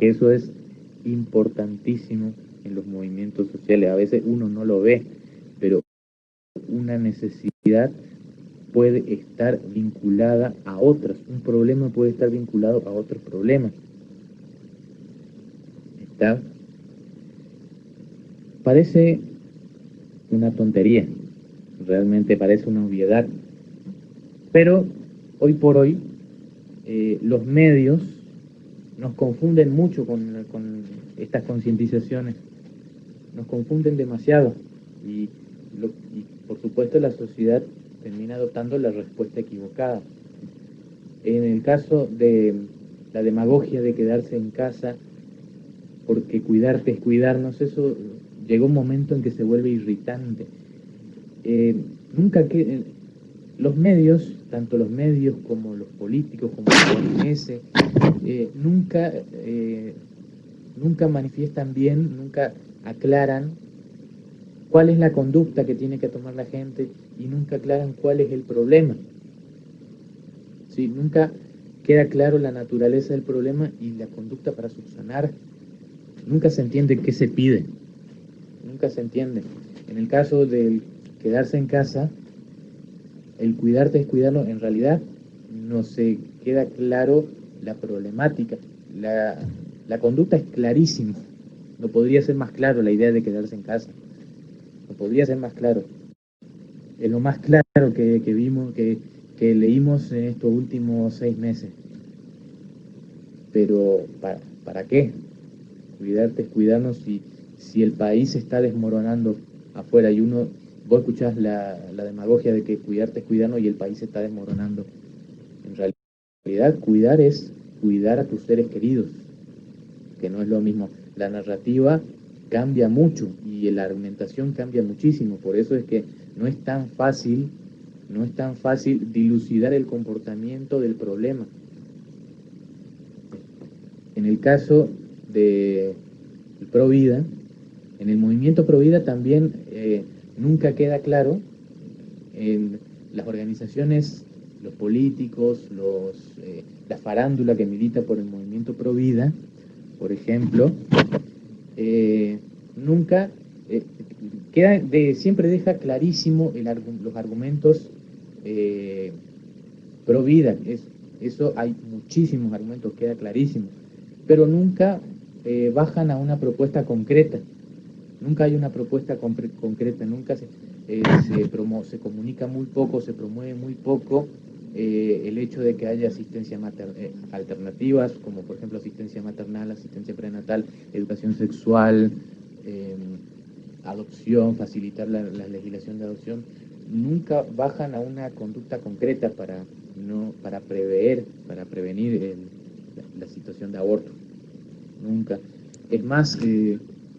Eso es importantísimo en los movimientos sociales. A veces uno no lo ve, pero una necesidad puede estar vinculada a otras. Un problema puede estar vinculado a otros problemas. ¿Está? Parece una tontería, realmente parece una obviedad, pero hoy por hoy los medios nos confunden mucho con estas concientizaciones, nos confunden demasiado y por supuesto la sociedad termina adoptando la respuesta equivocada. En el caso de la demagogia de quedarse en casa porque cuidarte es cuidarnos, eso llegó un momento en que se vuelve irritante. Los medios, tanto los medios como los políticos, como la OMS, nunca manifiestan bien, nunca aclaran cuál es la conducta que tiene que tomar la gente y nunca aclaran cuál es el problema. ¿Sí? Nunca queda claro la naturaleza del problema y la conducta para subsanar. Nunca se entiende qué se pide. Nunca se entiende. En el caso del quedarse en casa, el cuidarte es cuidarnos, en realidad no se queda claro la problemática. La conducta es clarísima. No podría ser más claro la idea de quedarse en casa. No podría ser más claro. Es lo más claro que vimos, que leímos en estos últimos 6 meses. Pero, ¿para qué? Cuidarte es cuidarnos si el país se está desmoronando afuera y vos escuchás la demagogia de que cuidarte es cuidarnos y el país se está desmoronando. En realidad, cuidar es cuidar a tus seres queridos, que no es lo mismo. La narrativa cambia mucho y la argumentación cambia muchísimo, por eso es que no es tan fácil dilucidar el comportamiento del problema. En el caso de Provida, en el movimiento Provida también nunca queda claro en las organizaciones, los políticos, la farándula que milita por el movimiento Provida, por ejemplo, nunca siempre deja clarísimo los argumentos pro vida. Eso hay muchísimos argumentos, queda clarísimo, pero nunca bajan a una propuesta concreta. Nunca hay una propuesta concreta, nunca se comunica muy poco, se promueve muy poco el hecho de que haya asistencia alternativas, como por ejemplo asistencia maternal, asistencia prenatal, educación sexual, adopción, facilitar la legislación de adopción, nunca bajan a una conducta concreta para prevenir la situación de aborto. Nunca. Es más,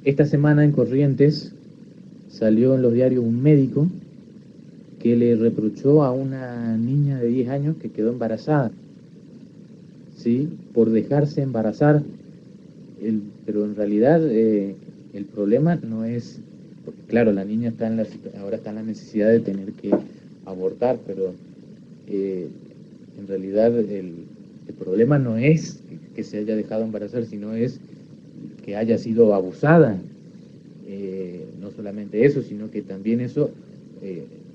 esta semana en Corrientes salió en los diarios un médico que le reprochó a una niña de 10 años que quedó embarazada, ¿sí? Por dejarse embarazar. Pero en realidad el problema no es, porque claro, la niña ahora está en la necesidad de tener que abortar, pero en realidad el problema no es que se haya dejado embarazar, sino es que haya sido abusada. No solamente eso, sino que también eso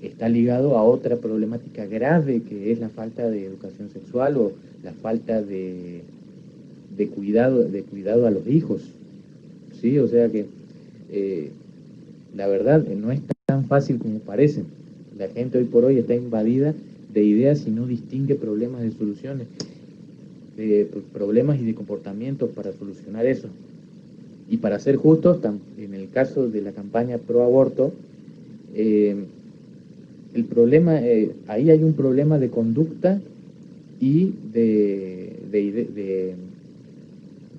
está ligado a otra problemática grave, que es la falta de educación sexual o la falta de cuidado a los hijos, ¿sí? O sea que la verdad no es tan fácil como parece. La gente hoy por hoy está invadida de ideas y no distingue problemas de soluciones, de problemas y de comportamientos para solucionar eso. Y para ser justos, en el caso de la campaña pro aborto, el problema, ahí hay un problema de conducta y de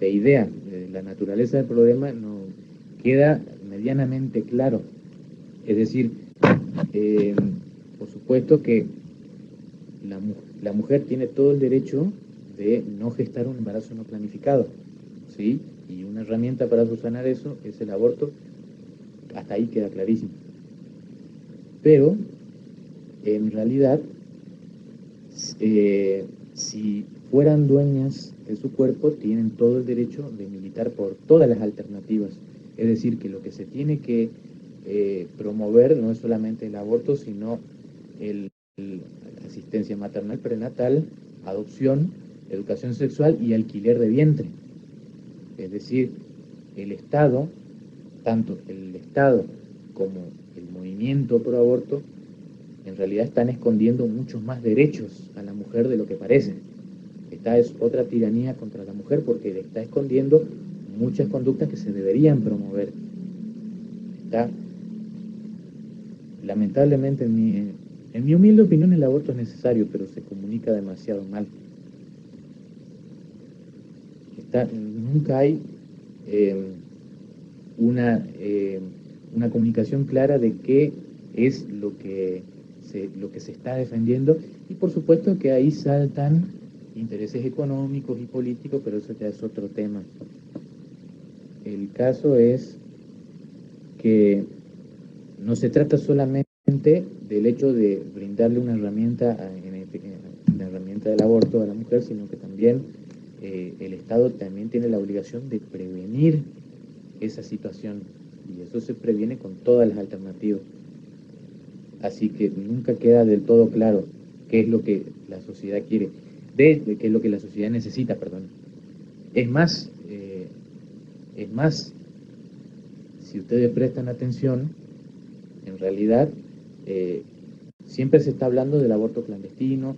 idea. La naturaleza del problema no queda medianamente claro. Es decir, por supuesto que la mujer tiene todo el derecho de no gestar un embarazo no planificado, ¿sí? Y una herramienta para subsanar eso es el aborto. Hasta ahí queda clarísimo. Pero en realidad, si fueran dueñas de su cuerpo, tienen todo el derecho de militar por todas las alternativas. Es decir, que lo que se tiene que promover no es solamente el aborto, sino la asistencia maternal, prenatal, adopción, educación sexual y alquiler de vientre. Es decir, el Estado, tanto el Estado como el movimiento pro aborto, en realidad están escondiendo muchos más derechos a la mujer de lo que parece. Esta es otra tiranía contra la mujer porque le está escondiendo muchas conductas que se deberían promover. Lamentablemente, en mi humilde opinión, el aborto es necesario, pero se comunica demasiado mal. Nunca hay una comunicación clara de qué es lo que se está defendiendo, y por supuesto que ahí saltan intereses económicos y políticos, pero eso ya es otro tema. El caso es que no se trata solamente del hecho de brindarle una herramienta, la herramienta del aborto a la mujer, sino que también el Estado también tiene la obligación de prevenir esa situación, y eso se previene con todas las alternativas. Así que nunca queda del todo claro qué es lo que la sociedad quiere, qué es lo que la sociedad necesita, perdón. Es más, si ustedes prestan atención, en realidad siempre se está hablando del aborto clandestino,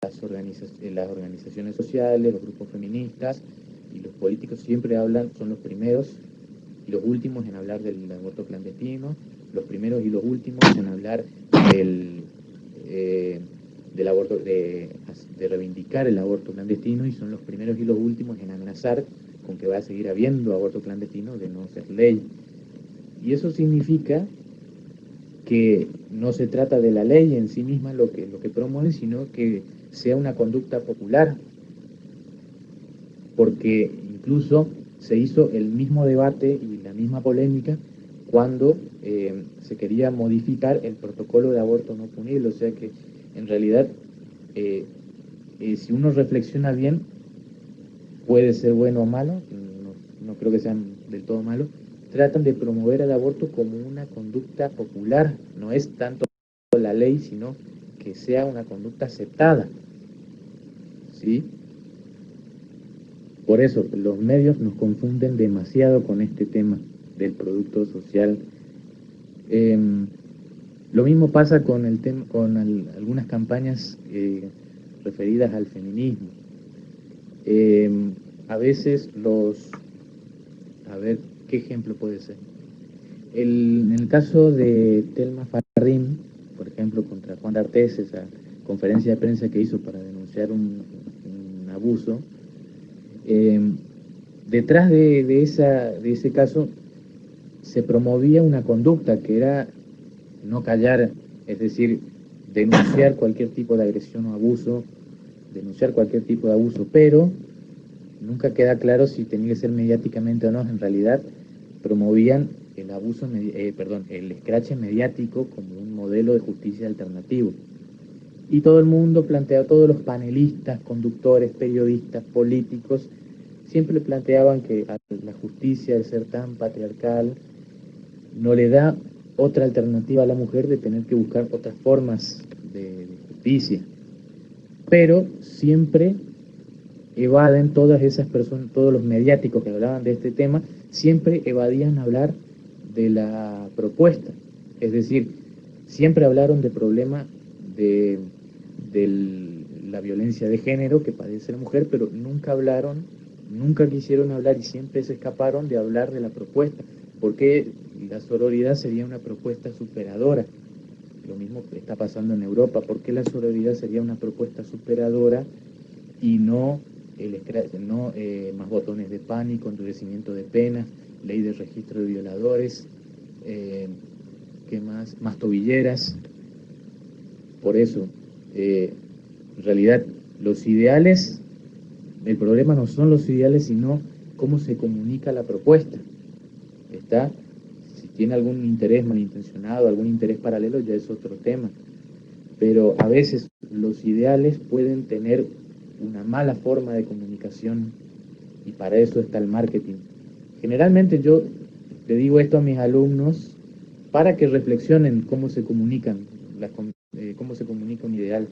las organizaciones sociales, los grupos feministas y los políticos siempre son los primeros y los últimos en hablar del aborto clandestino, los primeros y los últimos en hablar del aborto, de reivindicar el aborto clandestino, y son los primeros y los últimos en amenazar con que va a seguir habiendo aborto clandestino de no ser ley. Y eso significa que no se trata de la ley en sí misma lo que promueve, sino que sea una conducta popular, porque incluso se hizo el mismo debate y la misma polémica cuando se quería modificar el protocolo de aborto no punible. O sea que en realidad si uno reflexiona bien, puede ser bueno o malo, no creo que sean del todo malo. Tratan de promover el aborto como una conducta popular, no es tanto la ley, sino que sea una conducta aceptada, ¿sí? Por eso los medios nos confunden demasiado con este tema del producto social. Lo mismo pasa con el tema, con algunas campañas referidas al feminismo. Eh, a veces a ver, ¿qué ejemplo puede ser? En el caso de Telma Fardín, por ejemplo, contra Juan D'Artés, esa conferencia de prensa que hizo para denunciar un abuso, eh, detrás de ese caso se promovía una conducta que era no callar, es decir, denunciar cualquier tipo de agresión o abuso, denunciar cualquier tipo de abuso, pero nunca queda claro si tenía que ser mediáticamente o no. En realidad promovían el abuso, perdón, el escrache mediático como un modelo de justicia alternativo. Y todo el mundo plantea, todos los panelistas, conductores, periodistas, políticos, siempre planteaban que a la justicia, al ser tan patriarcal, no le da otra alternativa a la mujer de tener que buscar otras formas de justicia. Pero siempre evaden todas esas personas, todos los mediáticos que hablaban de este tema, siempre evadían hablar de la propuesta. Es decir, siempre hablaron del problema de, la violencia de género que padece la mujer, pero nunca hablaron, nunca quisieron hablar y siempre se escaparon de hablar de la propuesta, porque la sororidad sería una propuesta superadora. Lo mismo que está pasando en Europa. ¿Por qué la sororidad sería una propuesta superadora y no, más botones de pánico, endurecimiento de penas, ley de registro de violadores, ¿qué más? Más tobilleras? Por eso, en realidad, los ideales, el problema no son los ideales, sino cómo se comunica la propuesta. ¿Está? Si tiene algún interés malintencionado, algún interés paralelo, ya es otro tema. Pero a veces los ideales pueden tener una mala forma de comunicación y para eso está el marketing. Generalmente yo le digo esto a mis alumnos para que reflexionen cómo se comunican, cómo se comunica un ideal.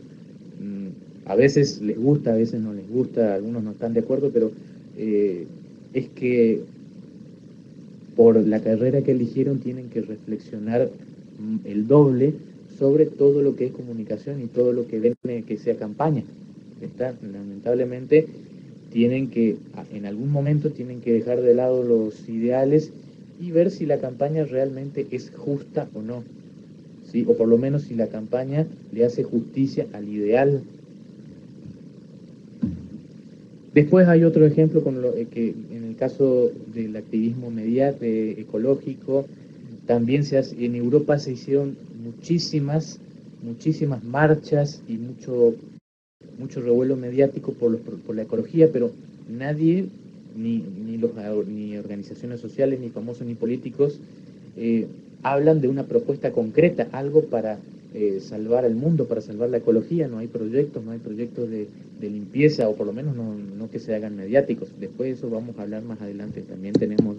A veces les gusta, a veces no les gusta, algunos no están de acuerdo, pero es que por la carrera que eligieron tienen que reflexionar el doble sobre todo lo que es comunicación y todo lo que debe que sea campaña. Lamentablemente tienen que, en algún momento tienen que dejar de lado los ideales y ver si la campaña realmente es justa o no, ¿sí? O por lo menos si la campaña le hace justicia al ideal. Después hay otro ejemplo con que en el caso del activismo ecológico, también en Europa se hicieron muchísimas marchas y mucho revuelo mediático por la ecología, pero nadie, ni organizaciones sociales, ni famosos, ni políticos, eh, hablan de una propuesta concreta, algo para salvar al mundo, para salvar la ecología. No hay proyectos de limpieza, o por lo menos no que se hagan mediáticos. Después de eso vamos a hablar más adelante. También tenemos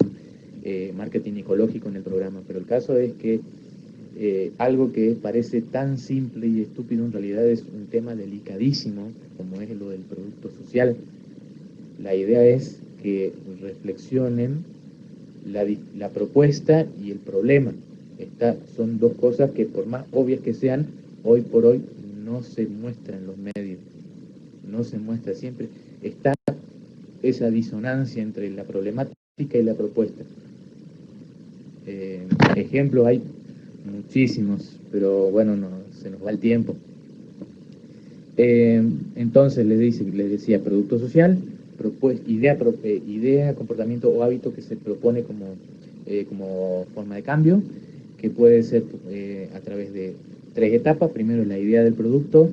marketing ecológico en el programa, pero el caso es que algo que parece tan simple y estúpido en realidad es un tema delicadísimo como es lo del producto social. La idea es que reflexionen la propuesta y el problema. Son dos cosas que por más obvias que sean, hoy por hoy no se muestran en los medios, no se muestra siempre. Está esa disonancia entre la problemática y la propuesta. Ejemplos hay muchísimos, pero bueno, se nos va el tiempo. Entonces les decía producto social, idea, comportamiento o hábito que se propone como forma de cambio, que puede ser a través de 3 etapas. Primero es la idea del producto,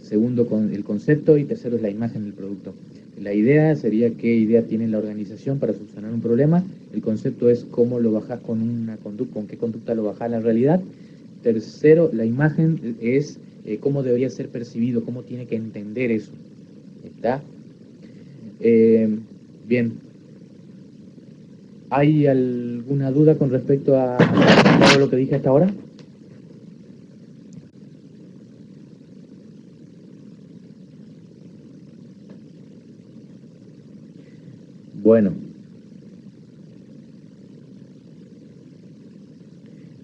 segundo el concepto y tercero es la imagen del producto. La idea sería qué idea tiene la organización para solucionar un problema. El concepto es cómo lo bajás con qué conducta lo bajás a la realidad. Tercero, la imagen es cómo debería ser percibido, cómo tiene que entender eso. ¿Está? Bien. ¿Hay alguna duda con respecto a todo lo que dije hasta ahora? Bueno.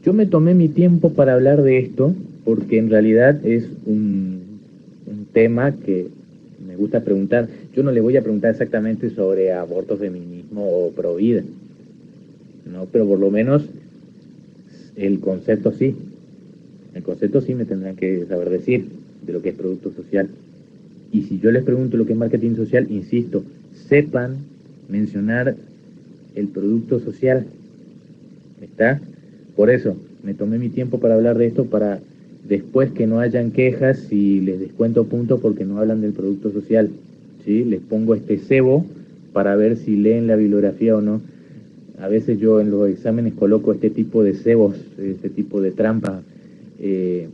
Yo me tomé mi tiempo para hablar de esto porque en realidad es un tema que me gusta preguntar. Yo no le voy a preguntar exactamente sobre aborto, feminismo o provida, ¿no? Pero por lo menos el concepto sí. El concepto sí me tendrán que saber decir de lo que es producto social. Y si yo les pregunto lo que es marketing social, insisto, sepan mencionar el producto social. ¿Está? Por eso, me tomé mi tiempo para hablar de esto, para después que no hayan quejas y les descuento puntos porque no hablan del producto social. ¿Sí? Les pongo este cebo para ver si leen la bibliografía o no. A veces yo en los exámenes coloco este tipo de cebos, este tipo de trampas. Eh,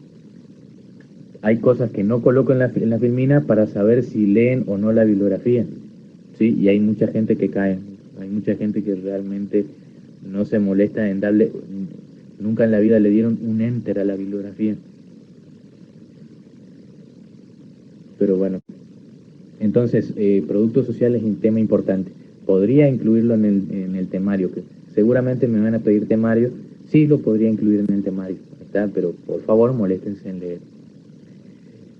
Hay cosas que no coloco en la filmina para saber si leen o no la bibliografía. ¿Sí? Y hay mucha gente que cae. Hay mucha gente que realmente no se molesta en darle, nunca en la vida le dieron un enter a la bibliografía. Pero bueno, entonces, productos sociales es un tema importante. Podría incluirlo en el temario, que seguramente me van a pedir temario, sí lo podría incluir en el temario, ¿está? Pero por favor moléstense en leer.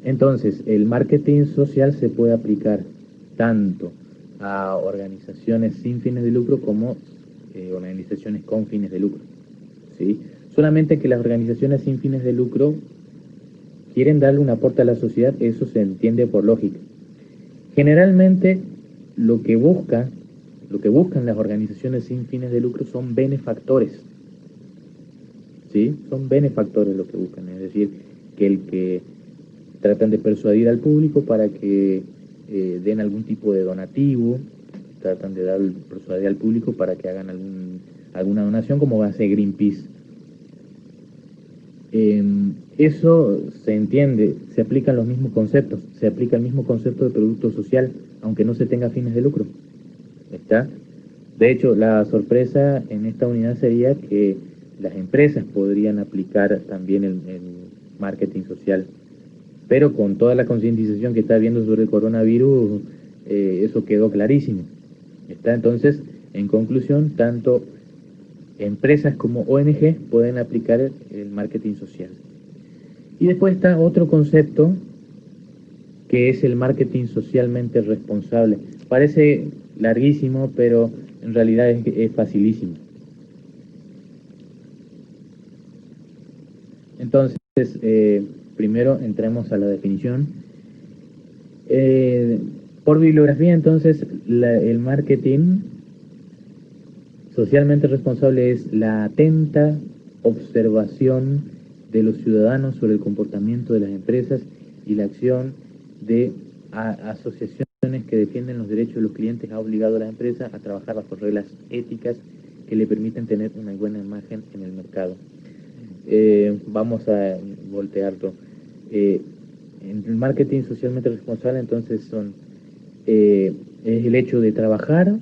Entonces, el marketing social se puede aplicar tanto a organizaciones sin fines de lucro como organizaciones con fines de lucro, ¿sí? Solamente que las organizaciones sin fines de lucro quieren darle un aporte a la sociedad, eso se entiende por lógica. Generalmente lo que busca, lo que buscan las organizaciones sin fines de lucro son benefactores, ¿sí? Son benefactores lo que buscan, es decir, que tratan de persuadir al público para que den algún tipo de donativo, tratan de persuadir al público para que hagan alguna donación, como va a hacer Greenpeace. Eso se entiende, se aplican los mismos conceptos, se aplica el mismo concepto de producto social, aunque no se tenga fines de lucro. ¿Está? De hecho, la sorpresa en esta unidad sería que las empresas podrían aplicar también el marketing social, pero con toda la concientización que está habiendo sobre el coronavirus, eso quedó clarísimo. ¿Está? Entonces, en conclusión, tanto empresas como ONG pueden aplicar el marketing social. Y después está otro concepto que es el marketing socialmente responsable. Parece larguísimo, pero en realidad es facilísimo. Entonces, primero entremos a la definición. Eh, por bibliografía, entonces, el marketing socialmente responsable es la atenta observación de los ciudadanos sobre el comportamiento de las empresas y la acción de asociaciones que defienden los derechos de los clientes ha obligado a las empresas a trabajar bajo reglas éticas que le permiten tener una buena imagen en el mercado. Vamos a voltearlo. En el marketing socialmente responsable, entonces, es el hecho de trabajar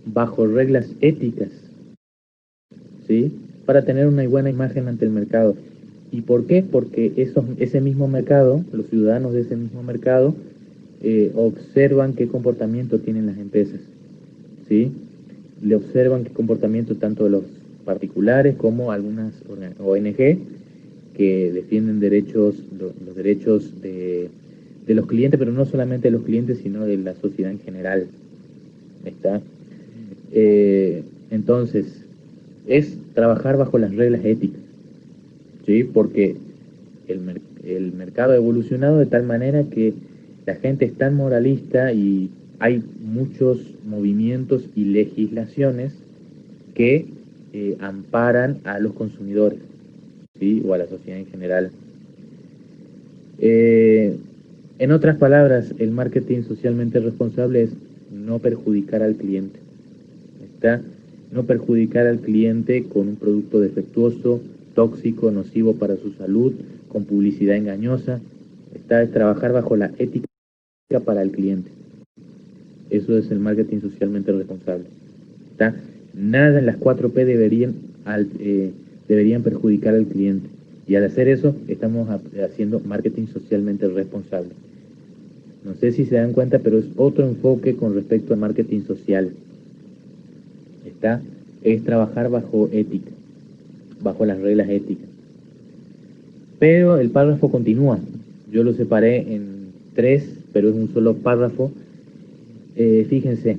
bajo reglas éticas, ¿sí? Para tener una buena imagen ante el mercado. ¿Y por qué? Porque ese mismo mercado, los ciudadanos de ese mismo mercado, observan qué comportamiento tienen las empresas, ¿sí? Le observan qué comportamiento tanto de los particulares como algunas ONG que defienden los derechos de los clientes, pero no solamente de los clientes, sino de la sociedad en general. ¿Está? Entonces, es trabajar bajo las reglas éticas, ¿sí? Porque el mercado ha evolucionado de tal manera que la gente es tan moralista y hay muchos movimientos y legislaciones que amparan a los consumidores, ¿sí? O a la sociedad en general. En otras palabras, el marketing socialmente responsable es no perjudicar al cliente. ¿Está? No perjudicar al cliente con un producto defectuoso, tóxico, nocivo para su salud, con publicidad engañosa. ¿Está? Es trabajar bajo la ética para el cliente. Eso es el marketing socialmente responsable. ¿Está? Nada en las 4P deberían perjudicar al cliente. Y al hacer eso, estamos haciendo marketing socialmente responsable. No sé si se dan cuenta, pero es otro enfoque con respecto al marketing social. ¿Está? Es trabajar bajo ética. bajo las reglas éticas. Pero el párrafo continúa. Yo lo separé en 3, pero es un solo párrafo. Fíjense,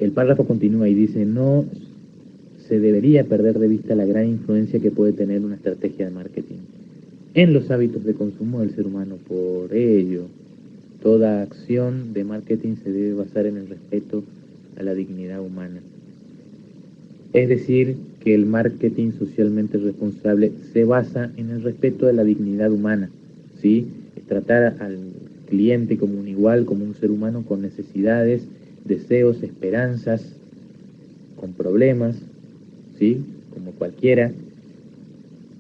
el párrafo continúa y dice: no se debería perder de vista la gran influencia que puede tener una estrategia de marketing en los hábitos de consumo del ser humano. Por ello, toda acción de marketing se debe basar en el respeto a la dignidad humana. Es decir, que el marketing socialmente responsable se basa en el respeto de la dignidad humana, ¿sí? Es tratar al cliente como un igual, como un ser humano con necesidades, deseos, esperanzas, con problemas, ¿sí? Como cualquiera,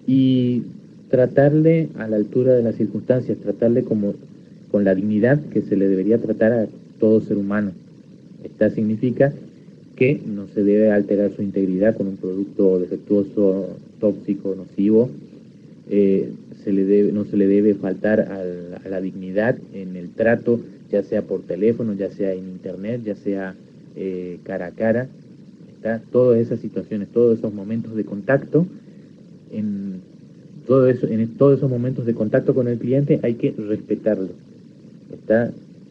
y tratarle a la altura de las circunstancias, tratarle como con la dignidad que se le debería tratar a todo ser humano. Esta significa que no se debe alterar su integridad con un producto defectuoso, tóxico, nocivo. No se le debe faltar a la dignidad en el trato, ya sea por teléfono, ya sea en internet, ya sea cara a cara. Todas esas situaciones, todos esos momentos de contacto, en todos esos momentos de contacto con el cliente hay que respetarlo.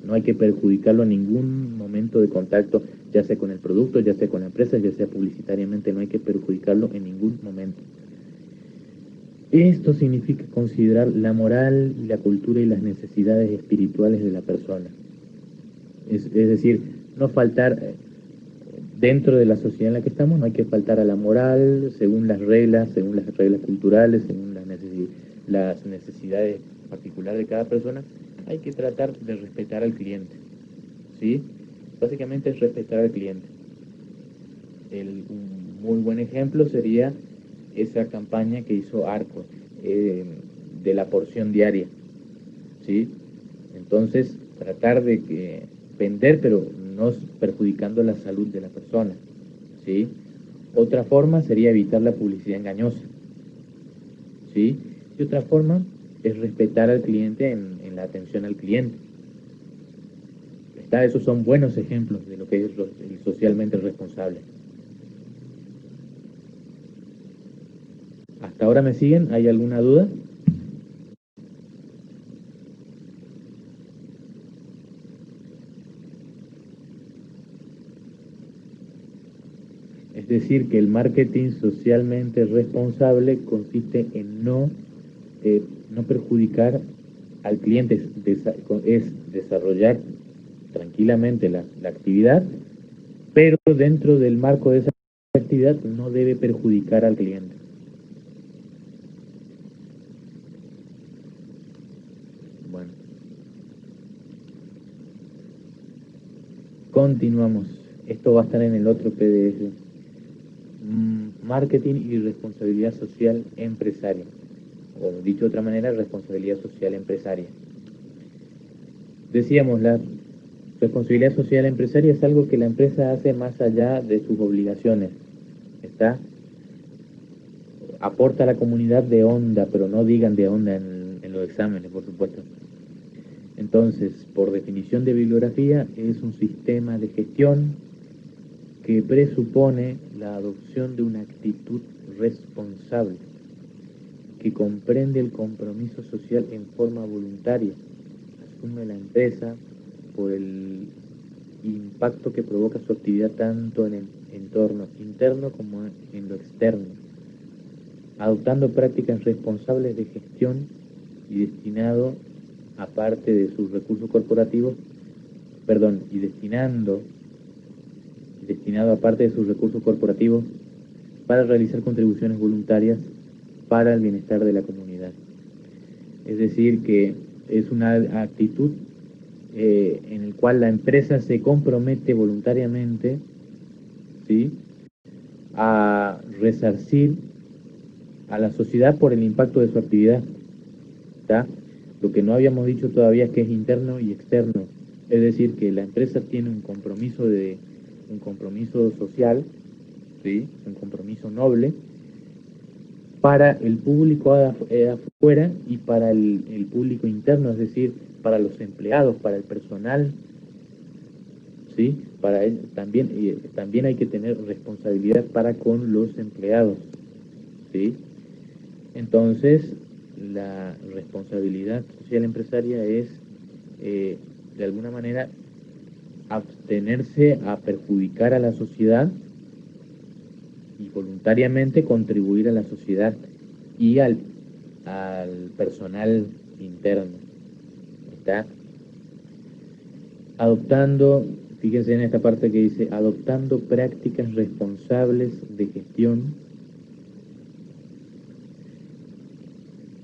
No hay que perjudicarlo en ningún momento de contacto, ya sea con el producto, ya sea con la empresa, ya sea publicitariamente, no hay que perjudicarlo en ningún momento. Esto significa considerar la moral, la cultura y las necesidades espirituales de la persona. Es decir, no faltar, dentro de la sociedad en la que estamos, no hay que faltar a la moral, según las reglas culturales, según las necesidades particulares de cada persona. Hay que tratar de respetar al cliente, ¿sí? Básicamente es respetar al cliente. Un muy buen ejemplo sería esa campaña que hizo Arco, de la porción diaria, ¿sí? Entonces, tratar de vender, pero no perjudicando la salud de la persona, ¿sí? Otra forma sería evitar la publicidad engañosa, ¿sí? Y otra forma es respetar al cliente en la atención al cliente. Esos son buenos ejemplos de lo que es el socialmente responsable. ¿Hasta ahora me siguen? ¿Hay alguna duda? Es decir, que el marketing socialmente responsable consiste en no perjudicar al cliente, es desarrollar tranquilamente la actividad, pero dentro del marco de esa actividad no debe perjudicar al cliente. Bueno, continuamos. Esto va a estar en el otro PDF. Marketing y responsabilidad social empresaria, o dicho de otra manera, responsabilidad social empresaria. Decíamos, la responsabilidad social empresaria es algo que la empresa hace más allá de sus obligaciones. Aporta a la comunidad de onda, pero no digan de onda en los exámenes, por supuesto. Entonces, por definición de bibliografía, es un sistema de gestión que presupone la adopción de una actitud responsable, que comprende el compromiso social en forma voluntaria, asume la empresa por el impacto que provoca su actividad tanto en el entorno interno como en lo externo, adoptando prácticas responsables de gestión y destinando aparte de sus recursos corporativos para realizar contribuciones voluntarias para el bienestar de la comunidad. Es decir, que es una actitud en la cual la empresa se compromete voluntariamente, ¿sí?, a resarcir a la sociedad por el impacto de su actividad. ¿Está? Lo que no habíamos dicho todavía es que es interno y externo. Es decir, que la empresa tiene un compromiso social, ¿sí?, un compromiso noble para el público afuera y para el público interno, es decir, para los empleados, para el personal, ¿sí? Para él también, también hay que tener responsabilidad para con los empleados, ¿sí? Entonces, la responsabilidad social empresaria es, de alguna manera, abstenerse a perjudicar a la sociedad y voluntariamente contribuir a la sociedad y al personal interno. ¿Está? Adoptando, fíjense en esta parte que dice, adoptando prácticas responsables de gestión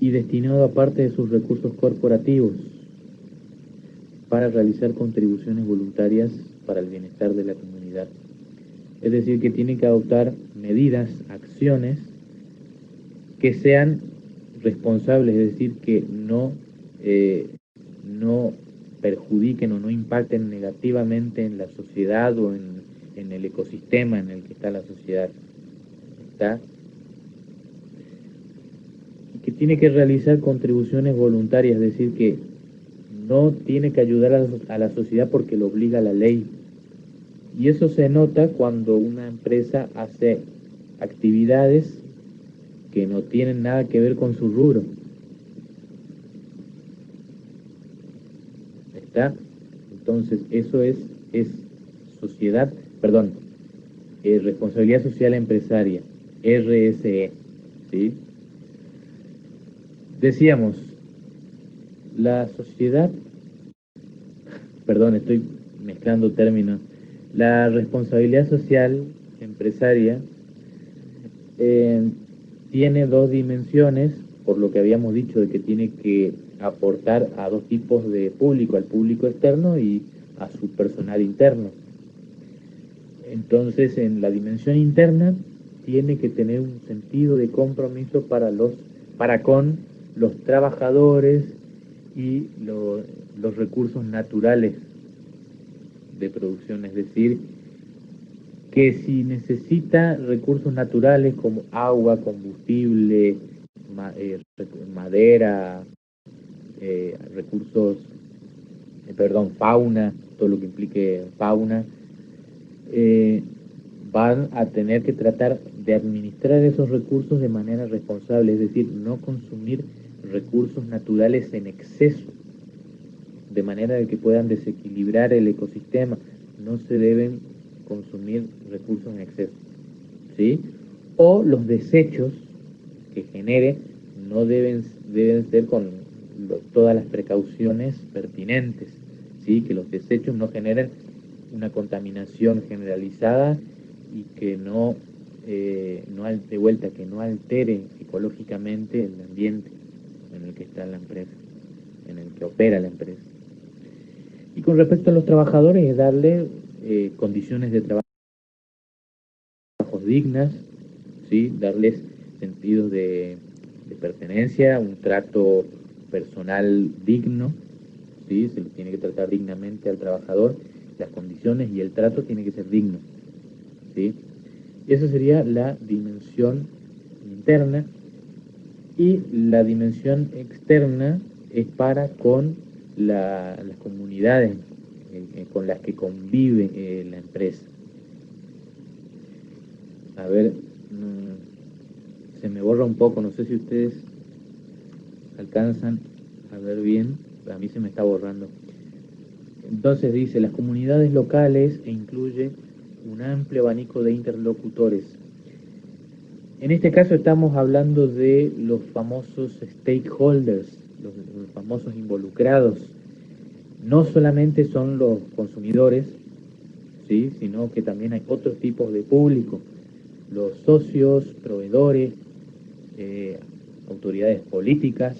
y destinado a parte de sus recursos corporativos para realizar contribuciones voluntarias para el bienestar de la comunidad. Es decir, que tiene que adoptar medidas, acciones que sean responsables, es decir, que no perjudiquen o no impacten negativamente en la sociedad o en el ecosistema en el que está la sociedad. ¿Está? Y que tiene que realizar contribuciones voluntarias, es decir, que no tiene que ayudar a la sociedad porque lo obliga la ley. Y eso se nota cuando una empresa hace actividades que no tienen nada que ver con su rubro. ¿Está? Entonces, eso es sociedad, perdón, responsabilidad social empresaria, RSE, ¿sí? Decíamos, la sociedad, perdón, estoy mezclando términos, la responsabilidad social empresaria tiene dos dimensiones, por lo que habíamos dicho de que tiene que aportar a dos tipos de público, al público externo y a su personal interno. Entonces, en la dimensión interna tiene que tener un sentido de compromiso para con los trabajadores y los recursos naturales de producción, es decir, que si necesita recursos naturales como agua, combustible, madera, recursos, fauna, todo lo que implique fauna, van a tener que tratar de administrar esos recursos de manera responsable, es decir, no consumir recursos naturales en exceso, de manera de que puedan desequilibrar el ecosistema. No se deben consumir recursos en exceso, ¿sí? O los desechos que genere no deben ser con todas las precauciones pertinentes, ¿sí? Que los desechos no generen una contaminación generalizada y que de vuelta, que no altere ecológicamente el ambiente en el que está la empresa, en el que opera la empresa. Y con respecto a los trabajadores, es darle condiciones de trabajo dignas, ¿sí? Darles sentidos de pertenencia, un trato personal digno, ¿sí? Se le tiene que tratar dignamente al trabajador, las condiciones y el trato tiene que ser digno, ¿sí? Esa sería la dimensión interna, y la dimensión externa es para con las comunidades con las que convive la empresa. A ver, se me borra un poco, no sé si ustedes alcanzan a ver bien, a mí se me está borrando. Entonces dice, las comunidades locales e incluye un amplio abanico de interlocutores. En este caso estamos hablando de los famosos stakeholders, los famosos involucrados. No solamente son los consumidores, ¿sí? Sino que también hay otros tipos de público, los socios, proveedores, autoridades políticas,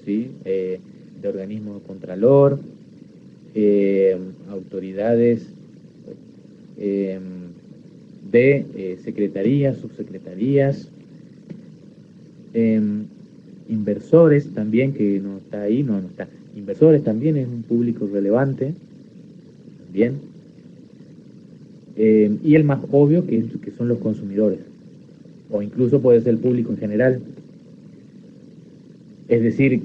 ¿sí? De organismos de contralor, autoridades de secretarías, subsecretarías, inversores también, que no está ahí, no está. Inversores también es un público relevante, también. Y el más obvio que son los consumidores, o incluso puede ser el público en general. Es decir,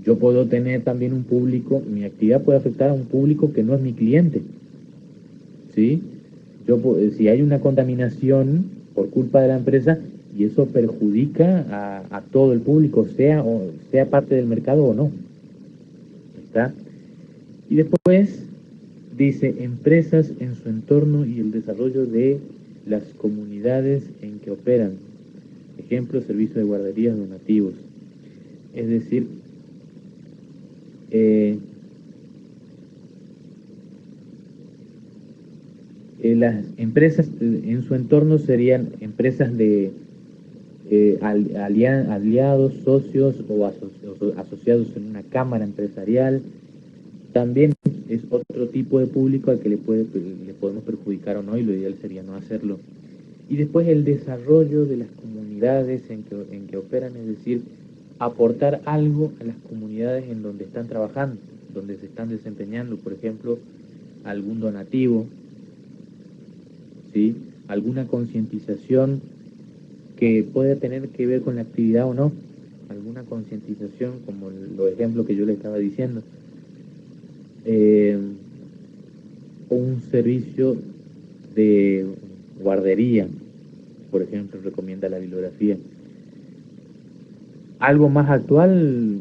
Yo puedo tener también un público, mi actividad puede afectar a un público que no es mi cliente, ¿sí? Si hay una contaminación por culpa de la empresa y eso perjudica a todo el público, sea parte del mercado o no, ¿está? Y después dice empresas en su entorno y el desarrollo de las comunidades en que operan. Ejemplo, servicio de guarderías donativos. Es decir, eh, las empresas en su entorno serían empresas de aliados, socios o asociados en una cámara empresarial. También es otro tipo de público al que le podemos perjudicar o no, y lo ideal sería no hacerlo. Y después el desarrollo de las comunidades en que operan, es decir, aportar algo a las comunidades en donde están trabajando, donde se están desempeñando, por ejemplo, algún donativo, ¿sí? Alguna concientización que pueda tener que ver con la actividad o no, alguna concientización como los ejemplos que yo le estaba diciendo, o un servicio de guardería, por ejemplo, recomienda la bibliografía. Algo más actual,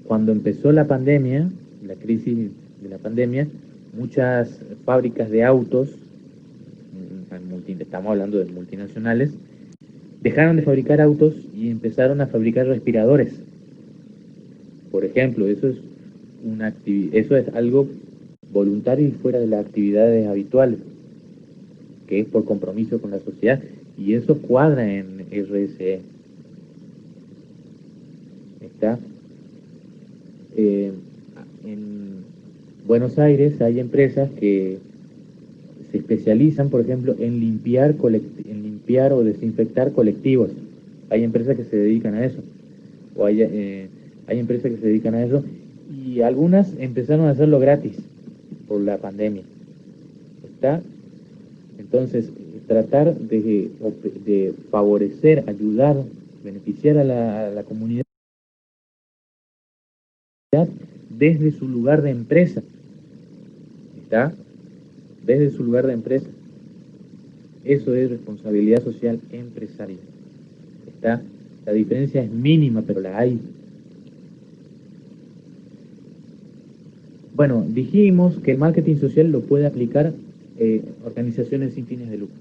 cuando empezó la pandemia, la crisis de la pandemia, muchas fábricas de autos, estamos hablando de multinacionales, dejaron de fabricar autos y empezaron a fabricar respiradores. Por ejemplo, eso es algo voluntario y fuera de las actividades habituales, que es por compromiso con la sociedad, y eso cuadra en RSE. ¿Está? En Buenos Aires hay empresas que se especializan, por ejemplo, en limpiar o desinfectar colectivos. Hay empresas que se dedican a eso, o hay empresas que se dedican a eso, y algunas empezaron a hacerlo gratis por la pandemia. ¿Está? Entonces, tratar de favorecer, ayudar, beneficiar a la comunidad desde su lugar de empresa. ¿Está? Desde su lugar de empresa. Eso es responsabilidad social empresarial. ¿Está? La diferencia es mínima, pero la hay. Bueno, dijimos que el marketing social lo puede aplicar organizaciones sin fines de lucro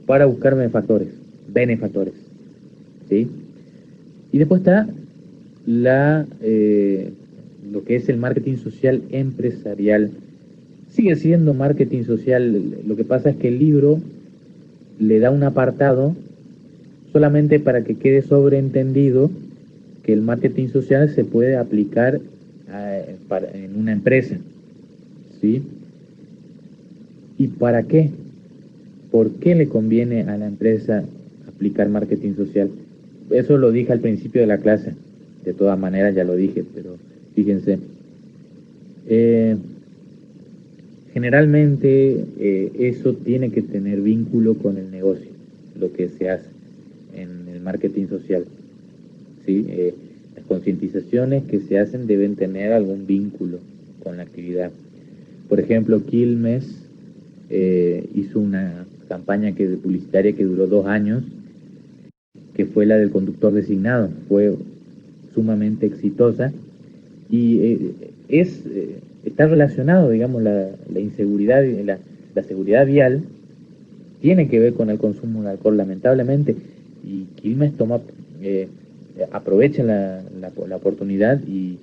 para buscar benefactores, ¿sí? Y después está lo que es el marketing social empresarial. Sigue siendo marketing social, lo que pasa es que el libro le da un apartado solamente para que quede sobreentendido que el marketing social se puede aplicar en una empresa, ¿sí? ¿Y para qué? ¿Por qué le conviene a la empresa aplicar marketing social? Eso lo dije al principio de la clase, de todas maneras ya lo dije, pero fíjense. Generalmente eso tiene que tener vínculo con el negocio, lo que se hace en el marketing social, ¿sí? Las concientizaciones que se hacen deben tener algún vínculo con la actividad. Por ejemplo, Quilmes hizo una campaña publicitaria que duró 2 años, que fue la del conductor designado. Fue sumamente exitosa y está relacionado, digamos, la inseguridad, la seguridad vial tiene que ver con el consumo de alcohol, lamentablemente, y Quilmes aprovecha la oportunidad y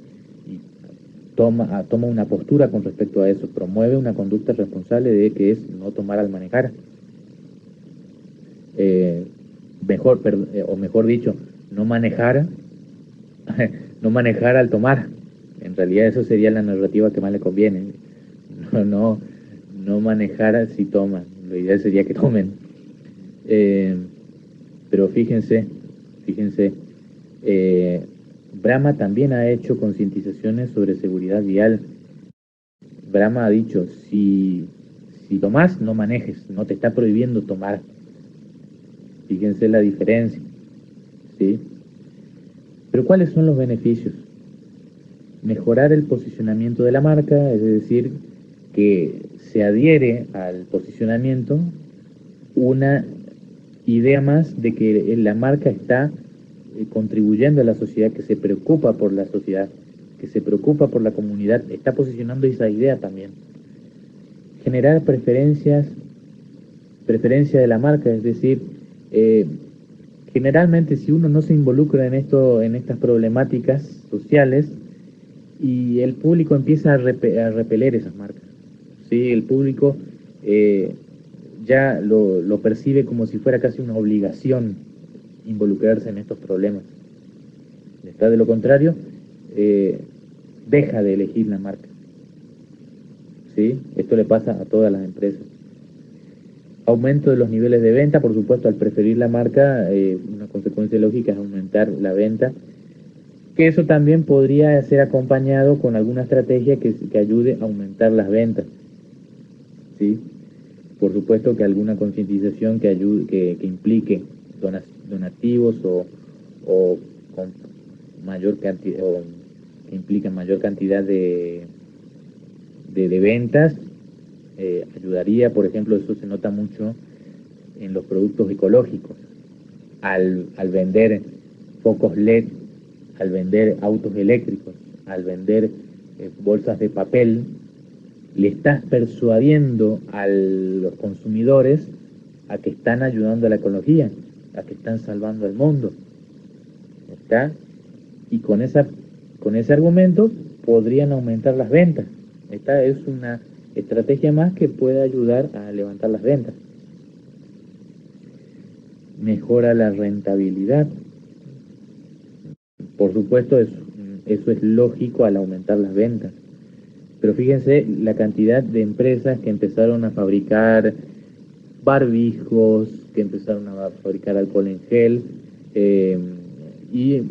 toma una postura con respecto a eso, promueve una conducta responsable de que es no tomar al manejar. Mejor dicho, no manejar, no manejar al tomar. En realidad eso sería la narrativa que más le conviene. No manejar si toman. Lo ideal sería que tomen. Pero fíjense, Brahma también ha hecho concientizaciones sobre seguridad vial. Brahma ha dicho, si tomás, no manejes, no te está prohibiendo tomar. Fíjense la diferencia, ¿sí? Pero ¿cuáles son los beneficios? mejorar el posicionamiento de la marca, es decir, que se adhiere al posicionamiento una idea más de que la marca está contribuyendo a la sociedad, que se preocupa por la sociedad, que se preocupa por la comunidad, está posicionando esa idea también. Generar preferencia de la marca, es decir, generalmente si uno no se involucra en estas problemáticas sociales, y el público empieza a repeler esas marcas, ¿sí? El público ya lo percibe como si fuera casi una obligación involucrarse en estos problemas. Está de lo contrario, deja de elegir la marca, ¿sí? Esto le pasa a todas las empresas. Aumento de los niveles de venta, por supuesto, al preferir la marca, una consecuencia lógica es aumentar la venta, que eso también podría ser acompañado con alguna estrategia que ayude a aumentar las ventas, ¿sí? Por supuesto que alguna concientización que ayude, que implique donativos o con mayor cantidad, o que implica mayor cantidad de ventas, ayudaría. Por ejemplo, eso se nota mucho en los productos ecológicos. Al vender focos LED, al vender autos eléctricos, al vender bolsas de papel, le estás persuadiendo a los consumidores a que están ayudando a la ecología, a que están salvando al mundo. ¿Está? Y con ese argumento podrían aumentar las ventas. Esta es una estrategia más que puede ayudar a levantar las ventas. Mejora la rentabilidad. Por supuesto, eso es lógico al aumentar las ventas. Pero fíjense la cantidad de empresas que empezaron a fabricar barbijos, que empezaron a fabricar alcohol en gel, y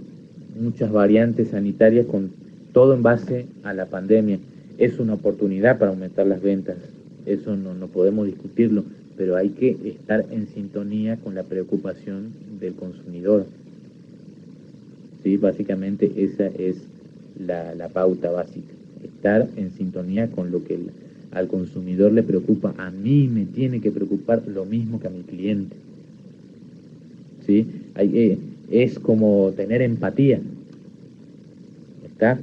muchas variantes sanitarias, con todo en base a la pandemia. Es una oportunidad para aumentar las ventas, eso no podemos discutirlo, pero hay que estar en sintonía con la preocupación del consumidor. Sí, básicamente esa es la pauta básica, estar en sintonía con lo que al consumidor le preocupa. A mí me tiene que preocupar lo mismo que a mi cliente, ¿sí? Es como tener empatía. ¿Está?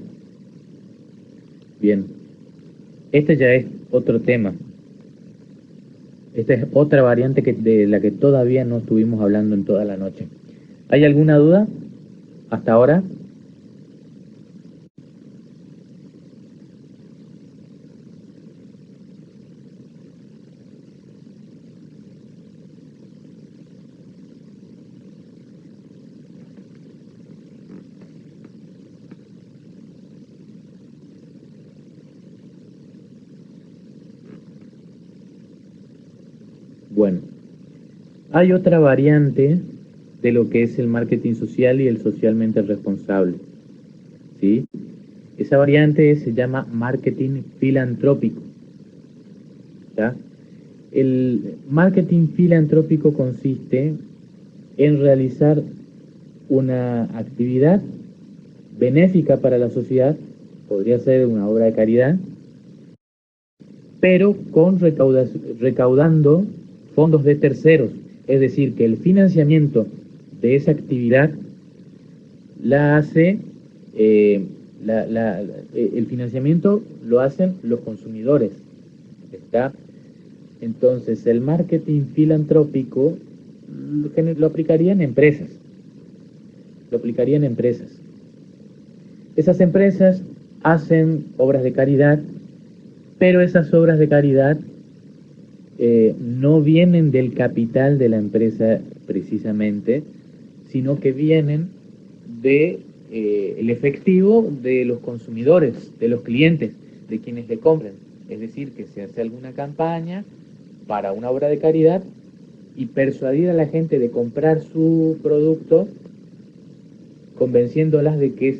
Bien. Este ya es otro tema. Esta es otra variante de la que todavía no estuvimos hablando en toda la noche. ¿Hay alguna duda hasta ahora? Bueno, hay otra variante de lo que es el marketing social y el socialmente responsable, ¿sí? Esa variante se llama marketing filantrópico, ¿ya? El marketing filantrópico consiste en realizar una actividad benéfica para la sociedad, podría ser una obra de caridad, pero con recaudando fondos de terceros, es decir, que el financiamiento de esa actividad la hace, el financiamiento lo hacen los consumidores, ¿está? Entonces, el marketing filantrópico lo aplicaría en empresas, Esas empresas hacen obras de caridad, pero esas obras de caridad no vienen del capital de la empresa precisamente, sino que vienen de el efectivo de los consumidores, de los clientes, de quienes le compran. Es decir, que se hace alguna campaña para una obra de caridad y persuadir a la gente de comprar su producto, convenciéndolas de que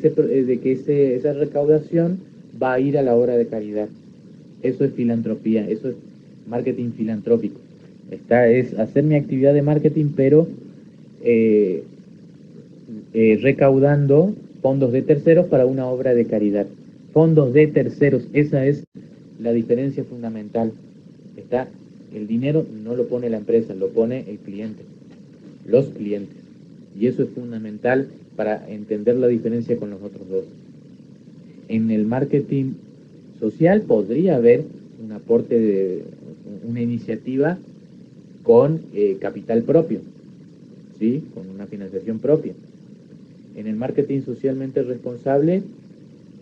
esa recaudación va a ir a la obra de caridad. Eso es filantropía, eso es marketing filantrópico. Es hacer mi actividad de marketing, pero recaudando fondos de terceros para una obra de caridad. fondos de terceros. Esa es la diferencia fundamental. Está, el dinero no lo pone la empresa, lo pone el cliente, los clientes. Y eso es fundamental para entender la diferencia con los otros dos. En el marketing social podría haber un aporte de una iniciativa con capital propio, ¿sí? Con una financiación propia. En el marketing socialmente responsable,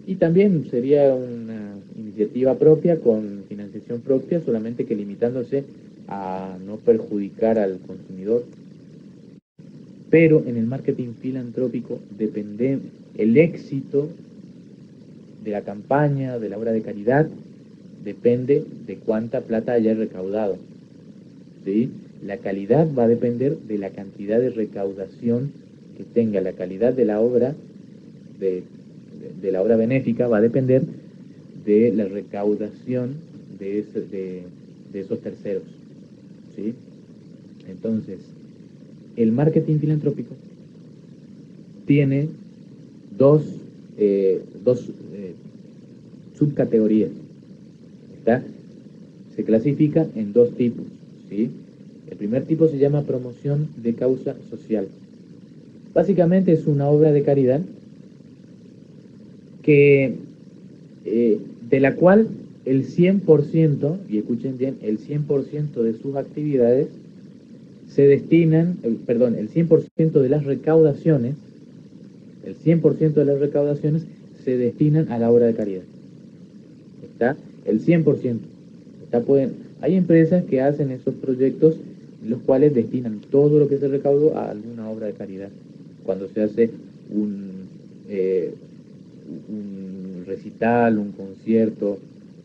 y también sería una iniciativa propia con financiación propia, solamente que limitándose a no perjudicar al consumidor. Pero en el marketing filantrópico depende el éxito de la campaña, de la obra de caridad, depende de cuánta plata haya recaudado, ¿sí? La calidad va a depender de la cantidad de recaudación que tenga. La calidad de la obra, de la obra benéfica, va a depender de la recaudación de esos terceros, ¿sí? Entonces, el marketing filantrópico tiene dos subcategorías. ¿Está? Se clasifica en dos tipos, ¿sí? El primer tipo se llama promoción de causa social. Básicamente es una obra de caridad que, de la cual el 100%, y escuchen bien, el 100% de sus actividades se destinan, el 100% de las recaudaciones, el 100% de las recaudaciones se destinan a la obra de caridad. ¿Está? El 100%. Hay empresas que hacen esos proyectos los cuales destinan todo lo que se recaudó a alguna obra de caridad. Cuando se hace un recital, un concierto,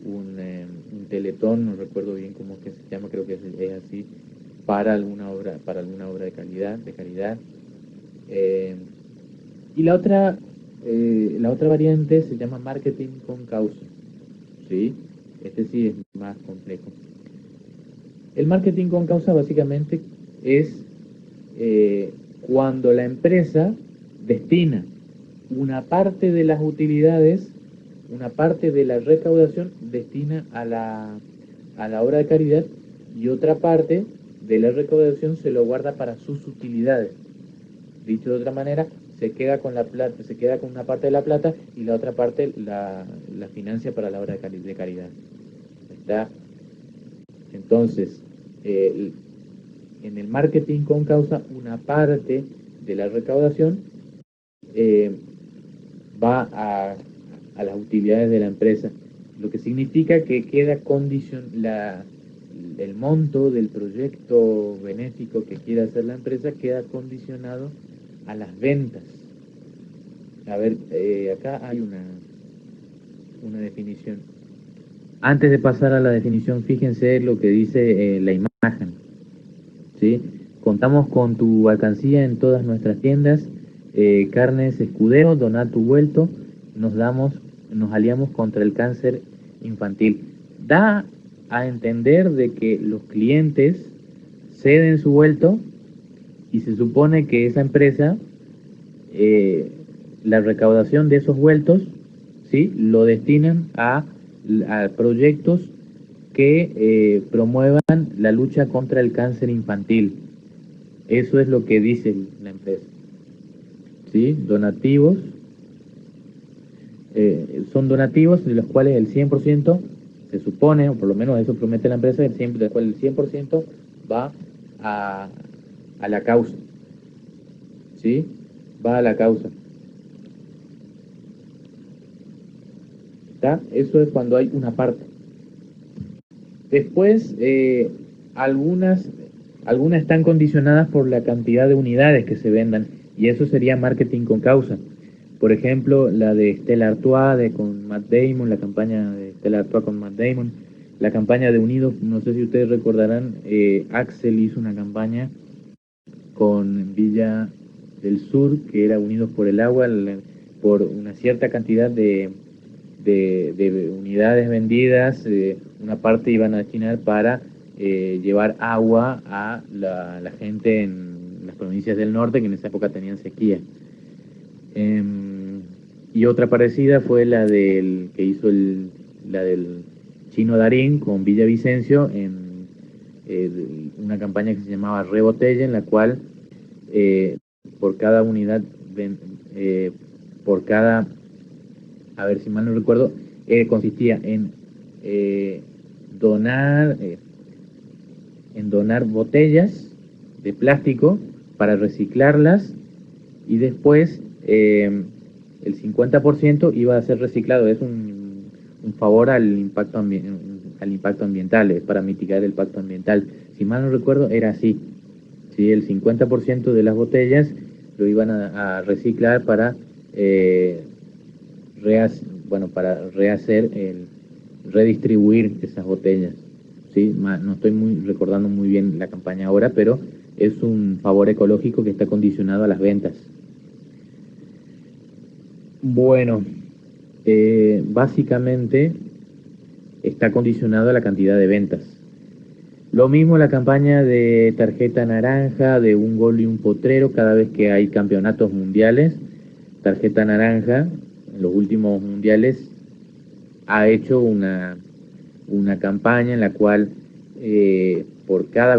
un teletón, no recuerdo bien cómo es que se llama, creo que es así, para alguna obra de caridad. Y la otra variante se llama marketing con causa, ¿sí? Este sí es más complejo. El marketing con causa básicamente es cuando la empresa destina una parte de las utilidades, una parte de la recaudación destina a la obra de caridad, y otra parte de la recaudación se lo guarda para sus utilidades. Dicho de otra manera, se queda con la plata, se queda con una parte de la plata y la otra parte la financia para la obra de caridad. ¿Está? Entonces, en el marketing con causa, una parte de la recaudación va a las utilidades de la empresa, lo que significa que queda el monto del proyecto benéfico que quiera hacer la empresa queda condicionado a las ventas. A ver, acá hay una definición. Antes de pasar a la definición, fíjense lo que dice la imagen, ¿sí? Contamos con tu alcancía en todas nuestras tiendas. Carnes Escudero, doná tu vuelto. Nos aliamos contra el cáncer infantil. Da a entender de que los clientes ceden su vuelto y se supone que esa empresa, la recaudación de esos vueltos, ¿sí?, lo destinan a proyectos que promuevan la lucha contra el cáncer infantil. Eso es lo que dice la empresa, ¿sí? Donativos, son donativos de los cuales el 100% se supone, o por lo menos eso promete la empresa, del cual el 100% va a la causa, ¿sí? Va a la causa. ¿Está? Eso es cuando hay una parte. Después, algunas están condicionadas por la cantidad de unidades que se vendan, y eso sería marketing con causa. Por ejemplo, la de Stella Artois con Matt Damon, la campaña de Stella Artois con Matt Damon, la campaña de Unidos, no sé si ustedes recordarán, Axel hizo una campaña con Villa del Sur, que era Unidos por el Agua, por una cierta cantidad de unidades vendidas, una parte iban a destinar para llevar agua a la gente en las provincias del norte que en esa época tenían sequía. Y otra parecida fue la del que hizo la del Chino Darín con Villavicencio en una campaña que se llamaba Rebotella, en la cual por cada unidad, por cada, a ver si mal no recuerdo, consistía eh, donar, en donar botellas de plástico para reciclarlas y después el 50% iba a ser reciclado. Es un favor al impacto ambiental, es para mitigar el impacto ambiental. Si mal no recuerdo, era así. ¿Sí? El 50% de las botellas lo iban a reciclar para, para rehacer, redistribuir esas botellas. ¿Sí? No estoy recordando muy bien la campaña ahora, pero es un favor ecológico que está condicionado a las ventas. Bueno, básicamente está condicionado a la cantidad de ventas. Lo mismo la campaña de tarjeta naranja, de un gol y un potrero, cada vez que hay campeonatos mundiales. Tarjeta naranja, en los últimos mundiales, ha hecho una campaña en la cual por cada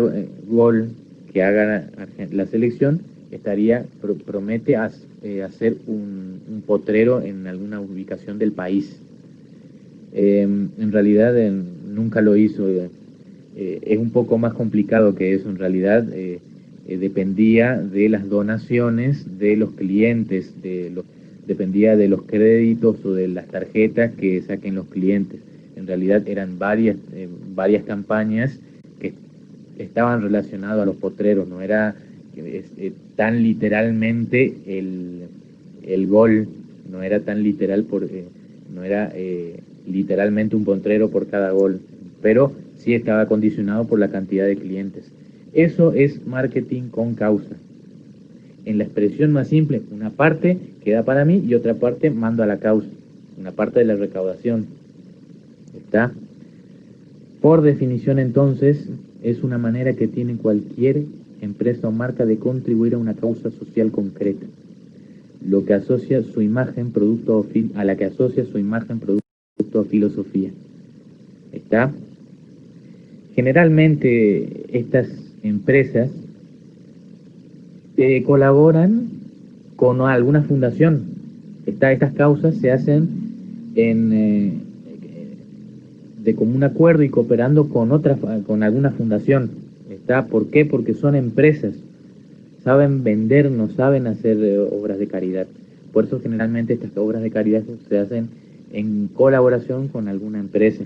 gol que haga la selección, promete hacer un potrero en alguna ubicación del país. En realidad nunca lo hizo. Es un poco más complicado que eso. En realidad dependía de las donaciones de los clientes, dependía de los créditos o de las tarjetas que saquen los clientes. En realidad eran varias campañas que estaban relacionadas a los potreros, no era tan literalmente el gol, no era tan literal, no era literalmente un potrero por cada gol, pero sí estaba condicionado por la cantidad de clientes. Eso es marketing con causa. En la expresión más simple, una parte queda para mí y otra parte mando a la causa, una parte de la recaudación. ¿Está? Por definición, entonces, es una manera que tiene cualquier empresa o marca de contribuir a una causa social concreta, lo que asocia su imagen, a la que asocia su imagen, producto o filosofía. ¿Está? Generalmente estas empresas colaboran con alguna fundación. Estas causas se hacen de común acuerdo y cooperando con alguna fundación. ¿Por qué? Porque son empresas, saben vender, no saben hacer obras de caridad. Por eso generalmente estas obras de caridad se hacen en colaboración con alguna empresa,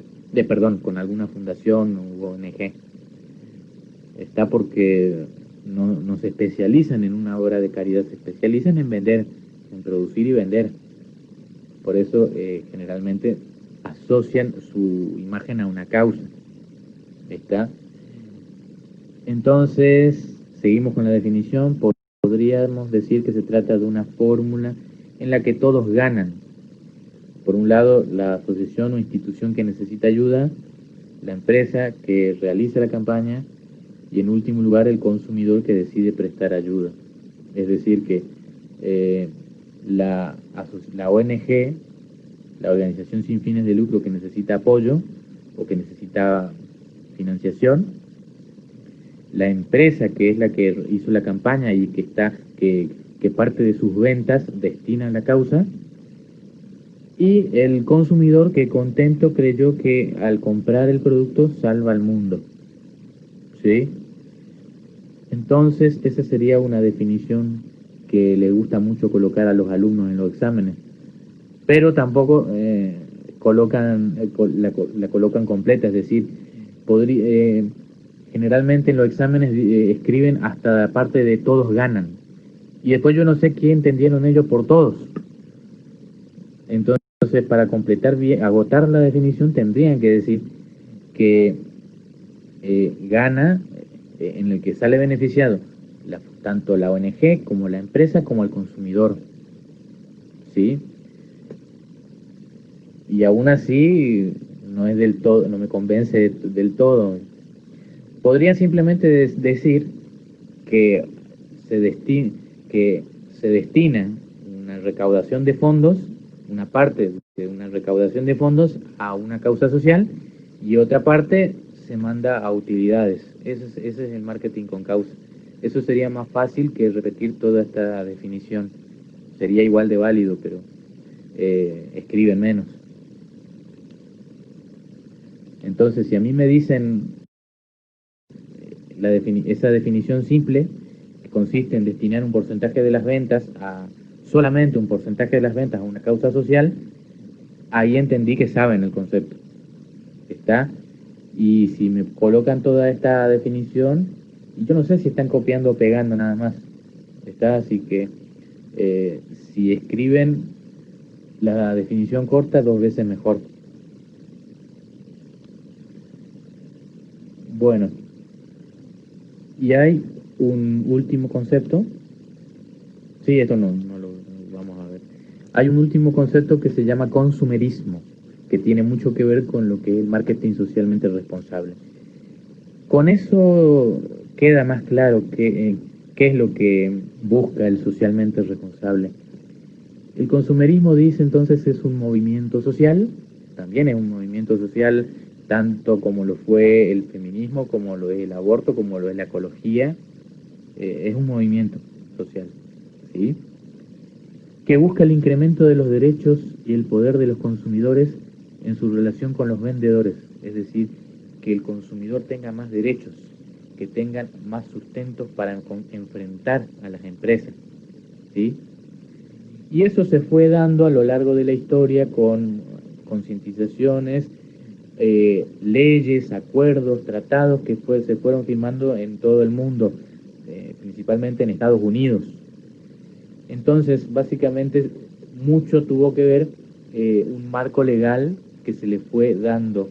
con alguna fundación u ONG. Porque no se especializan en una obra de caridad, se especializan en vender, en producir y vender. Por eso generalmente asocian su imagen a una causa. Entonces, seguimos con la definición. Podríamos decir que se trata de una fórmula en la que todos ganan. Por un lado, la asociación o institución que necesita ayuda, la empresa que realiza la campaña y, en último lugar, el consumidor que decide prestar ayuda. Es decir, que la ONG, la organización sin fines de lucro que necesita apoyo o que necesita financiación, la empresa que es la que hizo la campaña y que parte de sus ventas destina a la causa, y el consumidor que contento creyó que al comprar el producto salva al mundo. ¿Sí? Entonces esa sería una definición que le gusta mucho colocar a los alumnos en los exámenes, pero tampoco la colocan completa. Es decir, generalmente en los exámenes escriben hasta la parte de todos ganan, y después yo no sé qué entendieron ellos por todos. Entonces, para completar bien, agotar la definición, tendrían que decir que gana, en el que sale beneficiado tanto la ONG como la empresa como el consumidor. ¿Sí? Y aún así no es del todo, no me convence del todo. Podría simplemente decir que se destina una recaudación de fondos, una parte de una recaudación de fondos a una causa social y otra parte se manda a utilidades. Ese es el marketing con causa. Eso sería más fácil que repetir toda esta definición. Sería igual de válido, pero escriben menos. Entonces, si a mí me dicen esa definición simple, que consiste en destinar un porcentaje de las ventas solamente un porcentaje de las ventas a una causa social, ahí entendí que saben el concepto. ¿Está? Y si me colocan toda esta definición, yo no sé si están copiando o pegando nada más. ¿Está? Así que si escriben la definición corta, 2 veces mejor. Bueno, y hay un último concepto. Sí, esto no lo vamos a ver. Hay un último concepto que se llama consumerismo, que tiene mucho que ver con lo que es el marketing socialmente responsable. Con eso queda más claro qué es lo que busca el socialmente responsable. El consumerismo, dice entonces, es un movimiento social, también es un movimiento social tanto como lo fue el feminismo, como lo es el aborto, como lo es la ecología. Es un movimiento social, ¿sí?, que busca el incremento de los derechos y el poder de los consumidores en su relación con los vendedores, es decir, que el consumidor tenga más derechos, que tengan más sustentos para enfrentar a las empresas, ¿sí? Y eso se fue dando a lo largo de la historia con concientizaciones, leyes, acuerdos, tratados que se fueron firmando en todo el mundo, principalmente en Estados Unidos. Entonces, básicamente, mucho tuvo que ver un marco legal que se le fue dando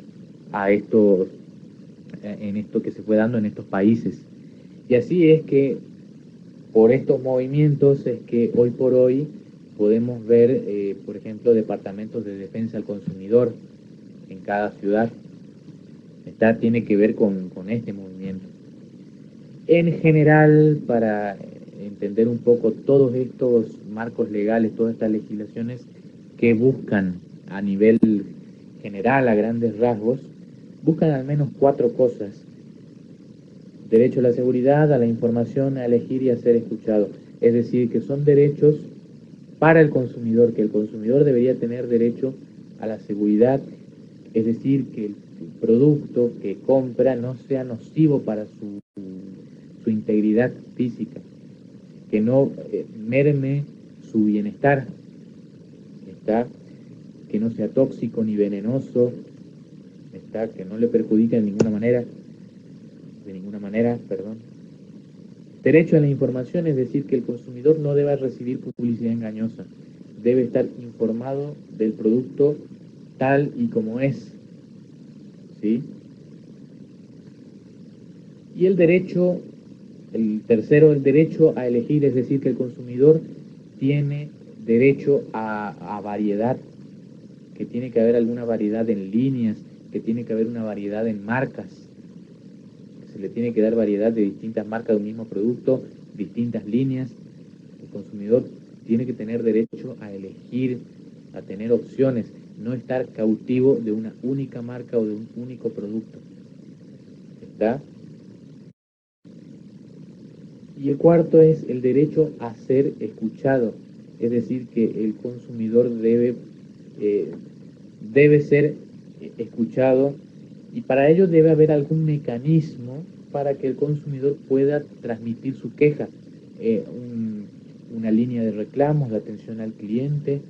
a esto que se fue dando en estos países. Y así es que por estos movimientos es que hoy por hoy podemos ver, por ejemplo, departamentos de defensa al consumidor en cada ciudad. Tiene que ver con este movimiento. En general, para entender un poco todos estos marcos legales, todas estas legislaciones que buscan a nivel general, a grandes rasgos, buscan al menos 4 cosas: derecho a la seguridad, a la información, a elegir y a ser escuchado. Es decir, que son derechos para el consumidor, que el consumidor debería tener derecho a la seguridad, es decir, que el producto que compra no sea nocivo para su integridad física, que no merme su bienestar, ¿está?, que no sea tóxico ni venenoso, ¿está?, que no le perjudique de ninguna manera, perdón. Derecho a la información, es decir, que el consumidor no deba recibir publicidad engañosa, debe estar informado del producto tal y como es, ¿sí? Y el tercero, el derecho a elegir, es decir, que el consumidor tiene derecho a variedad, que tiene que haber alguna variedad en líneas, que tiene que haber una variedad en marcas, que se le tiene que dar variedad de distintas marcas de un mismo producto, distintas líneas. El consumidor tiene que tener derecho a elegir, a tener opciones, no estar cautivo de una única marca o de un único producto. ¿Está? Y el cuarto es el derecho a ser escuchado, es decir, que el consumidor debe ser escuchado, y para ello debe haber algún mecanismo para que el consumidor pueda transmitir su queja, una línea de reclamos, de atención al cliente,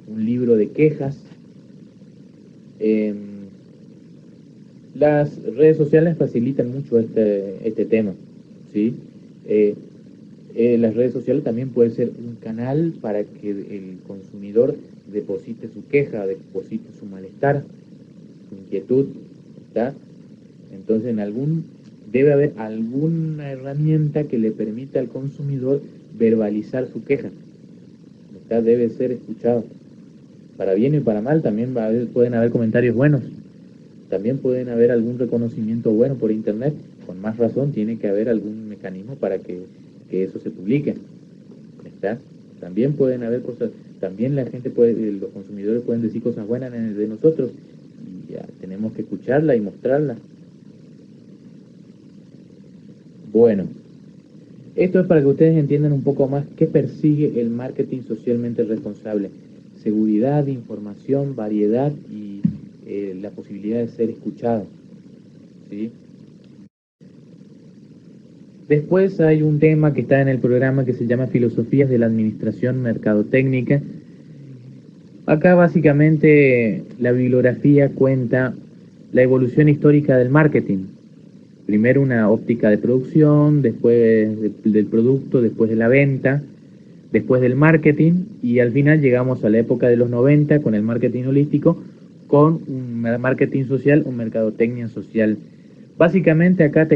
un libro de quejas. Las redes sociales facilitan mucho este tema, ¿sí? Las redes sociales también pueden ser un canal para que el consumidor deposite su queja, deposite su malestar, su inquietud, ¿está? Entonces, debe haber alguna herramienta que le permita al consumidor verbalizar su queja, ¿está? Debe ser escuchado. Para bien y para mal también pueden haber comentarios buenos, también pueden haber algún reconocimiento bueno por internet. Con más razón tiene que haber algún mecanismo para que eso se publique, ¿está? También pueden haber cosas, también la gente los consumidores pueden decir cosas buenas de nosotros, y ya, tenemos que escucharla y mostrarla. Bueno, esto es para que ustedes entiendan un poco más qué persigue el marketing socialmente responsable. Seguridad, información, variedad y la posibilidad de ser escuchado, ¿sí? Después hay un tema que está en el programa que se llama Filosofías de la Administración Mercadotécnica. Acá básicamente la bibliografía cuenta la evolución histórica del marketing. Primero una óptica de producción, después del producto, después de la venta, después del marketing, y al final llegamos a la época de los 90 con el marketing holístico, con un marketing social, un mercadotecnia social. Básicamente acá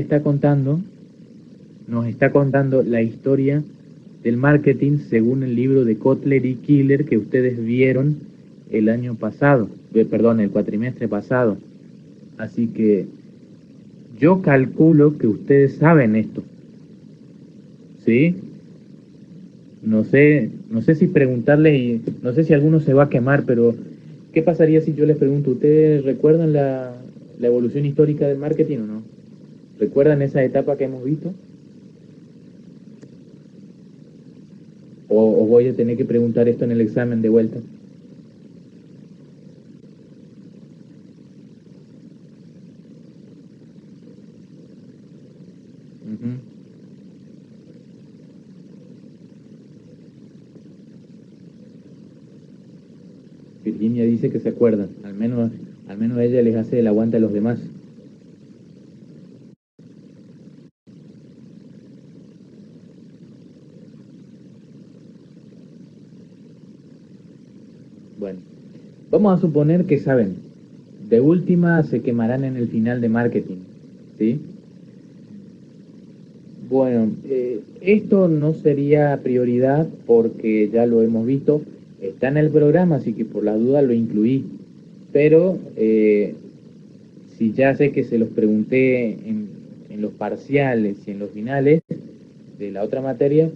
nos está contando la historia del marketing según el libro de Kotler y Killer que ustedes vieron el año pasado, el cuatrimestre pasado. Así que yo calculo que ustedes saben esto, ¿sí? No sé si preguntarles, y no sé si alguno se va a quemar, pero ¿qué pasaría si yo les pregunto, ¿ustedes recuerdan la evolución histórica del marketing o no? ¿Recuerdan esa etapa que hemos visto? ¿O voy a tener que preguntar esto en el examen de vuelta? Ujú. Virginia dice que se acuerdan, al menos ella les hace el aguante a los demás. Bueno, vamos a suponer que saben. De última se quemarán en el final de marketing, ¿sí? Bueno, esto no sería prioridad porque ya lo hemos visto, está en el programa, así que por la duda lo incluí. Pero si ya sé que se los pregunté en los parciales y en los finales de la otra materia,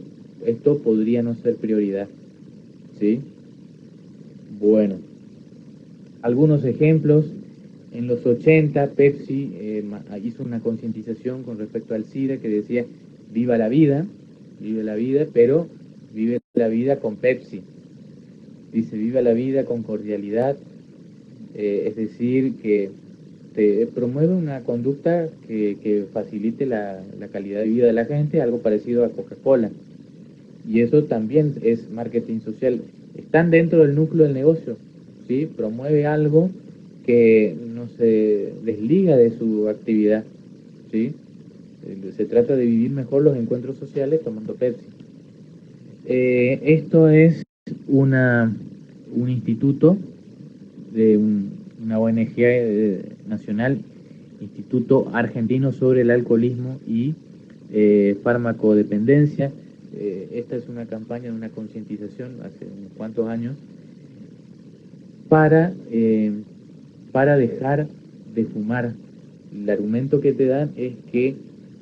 esto podría no ser prioridad, ¿sí? Bueno, algunos ejemplos. En los 80 Pepsi hizo una concientización con respecto al SIDA que decía, viva la vida, pero vive la vida con Pepsi. Dice, viva la vida con cordialidad, es decir, que te promueve una conducta que facilite la calidad de vida de la gente, algo parecido a Coca-Cola. Y eso también es marketing social. Están dentro del núcleo del negocio, ¿sí? Promueve algo que no se desliga de su actividad, ¿sí? Se trata de vivir mejor los encuentros sociales tomando Pepsi. Esto es un instituto de una ONG nacional, Instituto Argentino sobre el Alcoholismo y Farmacodependencia. Esta es una campaña de una concientización hace unos cuantos años para dejar de fumar. El argumento que te dan es que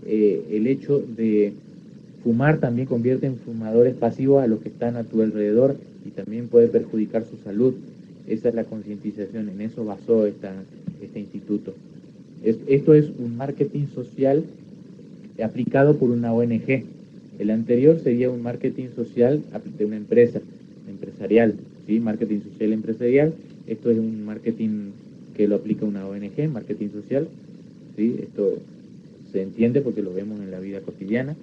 el hecho de fumar también convierte en fumadores pasivos a los que están a tu alrededor y también puede perjudicar su salud. Esa es la concientización, en eso basó este instituto. Esto es un marketing social aplicado por una ONG. El anterior sería un marketing social de una empresa, empresarial, ¿sí? Marketing social empresarial. Esto es un marketing que lo aplica una ONG, marketing social, ¿sí? Esto se entiende porque lo vemos en la vida cotidiana.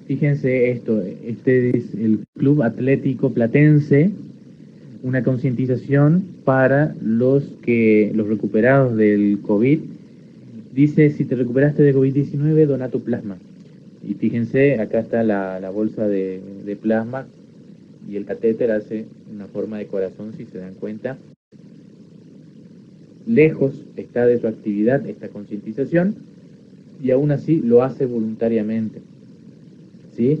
Fíjense esto, este es el Club Atlético Platense, una concientización para los recuperados del COVID. Dice, si te recuperaste de COVID-19, dona tu plasma. Y fíjense, acá está la bolsa de plasma y el catéter hace una forma de corazón, si se dan cuenta. Lejos está de su actividad esta concientización y aún así lo hace voluntariamente, ¿sí?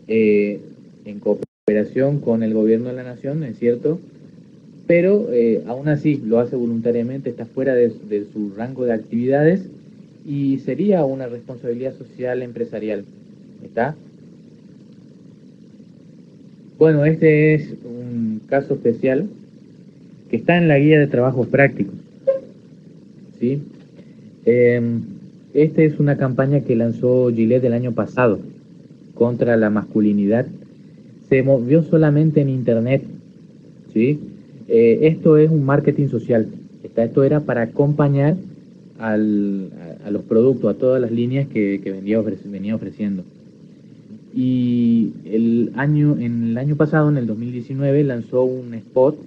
En cooperación con el gobierno de la nación, es cierto, pero aún así lo hace voluntariamente, está fuera de su rango de actividades y sería una responsabilidad social empresarial, ¿está? Bueno, este es un caso especial que está en la guía de trabajos prácticos, ¿sí? Esta es una campaña que lanzó Gillette el año pasado contra la masculinidad. Se movió solamente en internet, ¿sí? Esto es un marketing social. Esto era para acompañar a los productos, a todas las líneas que venía ofreciendo. Y en el año pasado, en el 2019, lanzó un spot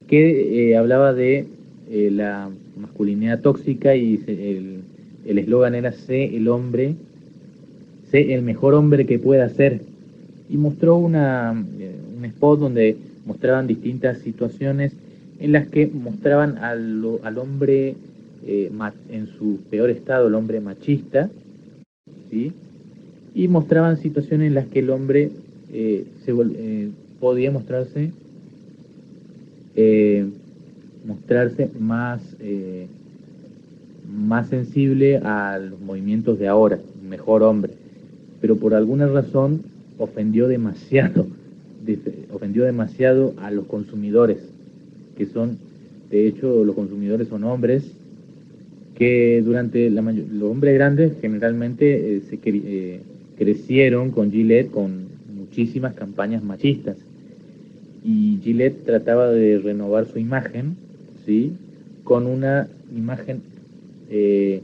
que hablaba de la masculinidad tóxica y el eslogan era sé el mejor hombre que pueda ser. Y mostró un spot donde mostraban distintas situaciones en las que mostraban al hombre en su peor estado, el hombre machista, ¿sí? Y mostraban situaciones en las que el hombre podía eh, mostrarse más sensible a los movimientos de ahora, un mejor hombre. Pero por alguna razón ofendió demasiado a los consumidores, que son, de hecho, los consumidores son hombres, que los hombres grandes generalmente crecieron con Gillette con muchísimas campañas machistas, y Gillette trataba de renovar su imagen, ¿sí? Con una imagen eh,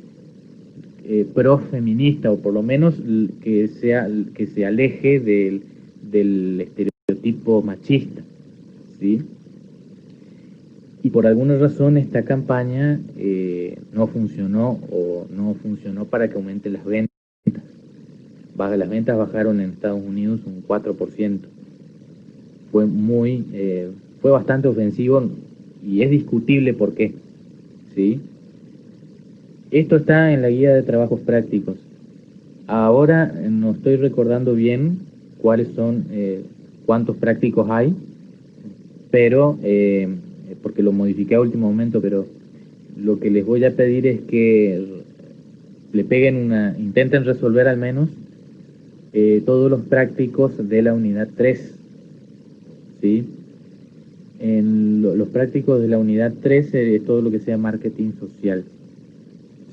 pro-feminista, o por lo menos que se aleje del estereotipo machista, ¿sí? Y por alguna razón esta campaña no funcionó, o no funcionó para que aumenten las ventas. Las ventas bajaron en Estados Unidos un 4%. Fue bastante ofensivo, y es discutible por qué, ¿sí? Esto está en la guía de trabajos prácticos. Ahora no estoy recordando bien cuántos prácticos hay, pero porque lo modifiqué a último momento, pero lo que les voy a pedir es que intenten resolver al menos todos los prácticos de la unidad 3, ¿sí? Los prácticos de la unidad 3 es todo lo que sea marketing social,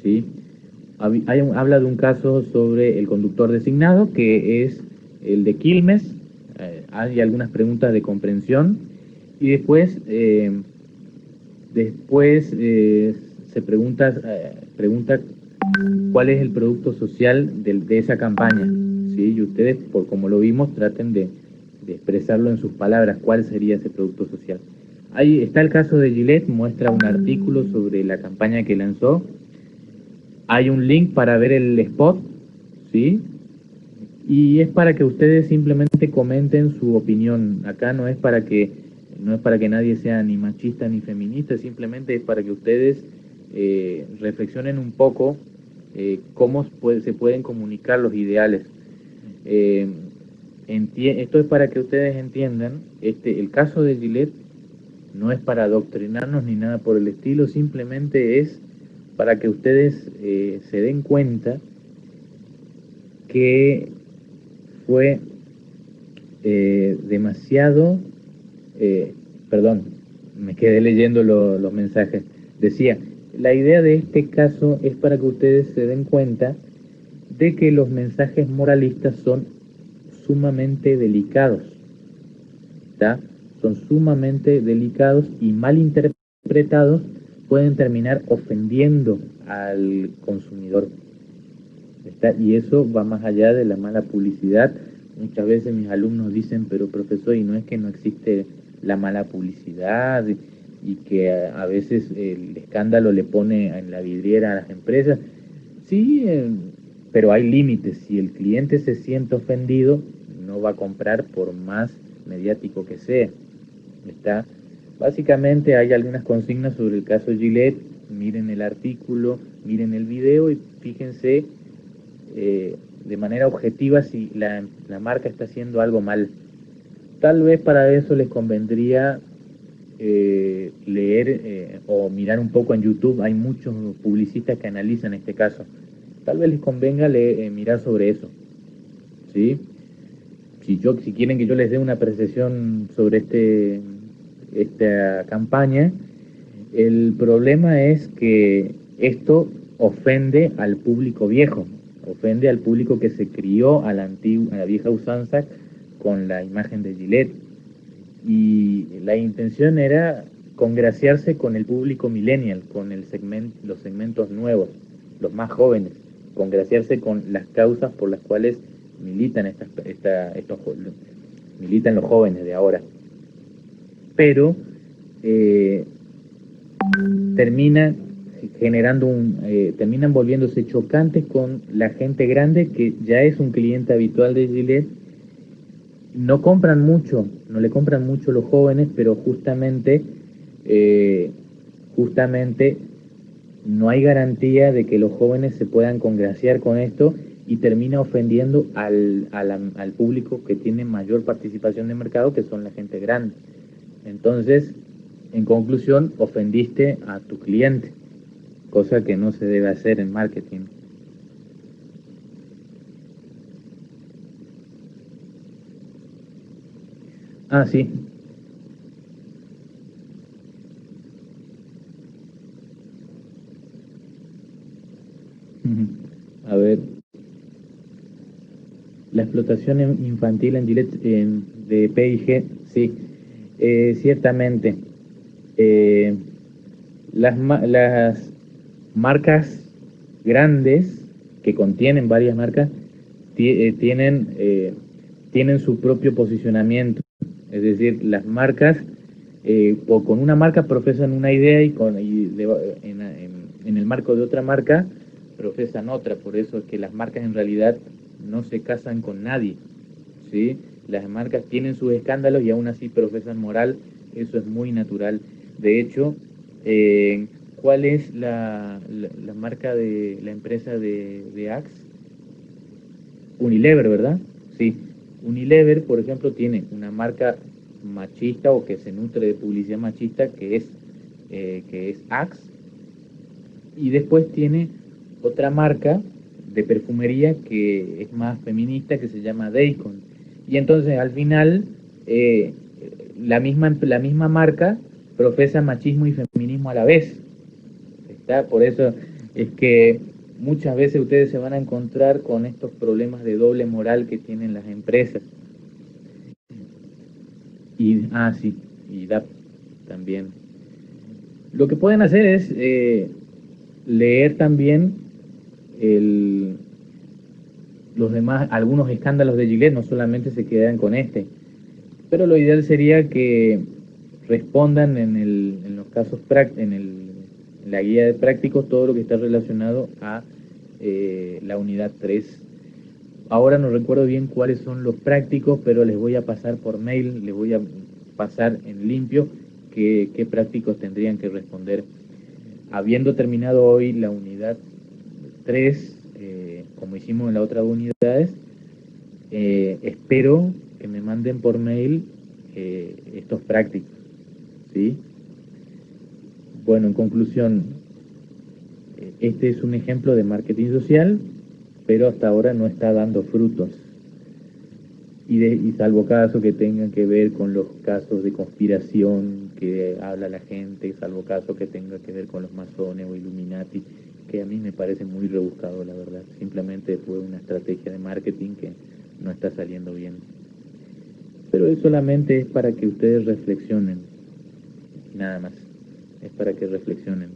¿sí? Habla de un caso sobre el conductor designado, que es el de Quilmes. Hay algunas preguntas de comprensión, y después se pregunta cuál es el producto social de esa campaña, ¿sí? Y ustedes, como lo vimos, traten de expresarlo en sus palabras, cuál sería ese producto social. Ahí está el caso de Gillette, muestra un artículo sobre la campaña que lanzó. Hay un link para ver el spot, ¿sí? Y es para que ustedes simplemente comenten su opinión. Acá no es para que nadie sea ni machista ni feminista, simplemente es para que ustedes reflexionen un poco cómo se pueden comunicar los ideales. Esto es para que ustedes entiendan, el caso de Gillette no es para adoctrinarnos ni nada por el estilo, simplemente es para que ustedes se den cuenta que fue demasiado, perdón, me quedé leyendo los mensajes. Decía, la idea de este caso es para que ustedes se den cuenta de que los mensajes moralistas son sumamente delicados, ¿tá? Son sumamente delicados, y mal interpretados pueden terminar ofendiendo al consumidor, ¿está? Y eso va más allá de la mala publicidad. Muchas veces mis alumnos dicen, pero profesor, y no es que no existe la mala publicidad, y que a veces el escándalo le pone en la vidriera a las empresas. Sí, pero hay límites. Si el cliente se siente ofendido, no va a comprar por más mediático que sea, ¿está? Básicamente hay algunas consignas sobre el caso Gillette. Miren el artículo, miren el video y fíjense de manera objetiva si la marca está haciendo algo mal. Tal vez para eso les convendría leer o mirar un poco en YouTube. Hay muchos publicistas que analizan este caso. Tal vez les convenga mirar sobre eso, ¿sí? si quieren que yo les dé una apreciación sobre esta campaña, el problema es que esto ofende al público viejo, ofende al público que se crió a la vieja usanza con la imagen de Gillette. Y la intención era congraciarse con el público millennial, con los segmentos nuevos, los más jóvenes, congraciarse con las causas por las cuales militan militan los jóvenes de ahora. Pero eh, termina terminan volviéndose chocantes con la gente grande que ya es un cliente habitual de Gillette. No compran mucho, no le compran mucho los jóvenes, pero justamente no hay garantía de que los jóvenes se puedan congraciar con esto y termina ofendiendo al público que tiene mayor participación de mercado, que son la gente grande. Entonces, en conclusión, ofendiste a tu cliente, cosa que no se debe hacer en marketing. Ah, sí. A ver, la explotación infantil en Gillette de P&G, sí, ciertamente. Eh, las marcas grandes que contienen varias marcas tienen su propio posicionamiento. Es decir, las marcas, con una marca profesan una idea en el marco de otra marca profesan otra. Por eso es que las marcas en realidad no se casan con nadie, ¿sí? Las marcas tienen sus escándalos y aún así profesan moral. Eso es muy natural. De hecho, eh, ¿cuál es la marca de la empresa de Axe? Unilever, ¿verdad? Sí. Unilever, por ejemplo, tiene una marca machista o que se nutre de publicidad machista que es Axe, y después tiene otra marca de perfumería que es más feminista, que se llama Daycon. Y entonces al final eh, la misma marca profesa machismo y feminismo a la vez. ¿Está? Por eso es que muchas veces ustedes se van a encontrar con estos problemas de doble moral que tienen las empresas. Sí, y DAP también. Lo que pueden hacer es leer también el, los demás, algunos escándalos de Gillette, no solamente se quedan con este. Pero lo ideal sería que respondan en los casos en la guía de prácticos todo lo que está relacionado a la unidad 3. Ahora no recuerdo bien cuáles son los prácticos, pero les voy a pasar por mail, les voy a pasar en limpio qué prácticos tendrían que responder. Habiendo terminado hoy la unidad 3, como hicimos en las otras unidades, espero que me manden por mail estos prácticos, ¿sí? Bueno, en conclusión, este es un ejemplo de marketing social, pero hasta ahora no está dando frutos. Y salvo caso que tengan que ver con los casos de conspiración que habla la gente, salvo caso que tenga que ver con los masones o Illuminati, que a mí me parece muy rebuscado, la verdad. Simplemente fue una estrategia de marketing que no está saliendo bien. Pero es solamente es para que ustedes reflexionen, nada más. Es para que reflexionen.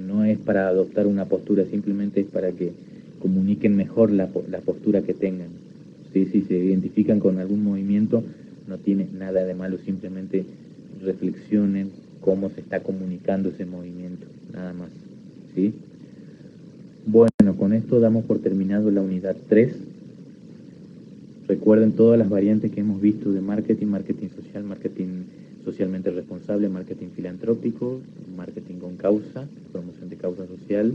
No es para adoptar una postura, simplemente es para que comuniquen mejor la postura que tengan. ¿Sí? Si se identifican con algún movimiento, no tiene nada de malo, simplemente reflexionen cómo se está comunicando ese movimiento, nada más. ¿Sí? Bueno, con esto damos por terminado la unidad 3. Recuerden todas las variantes que hemos visto de marketing: marketing social, marketing socialmente responsable, marketing filantrópico, marketing con causa, promoción de causa social,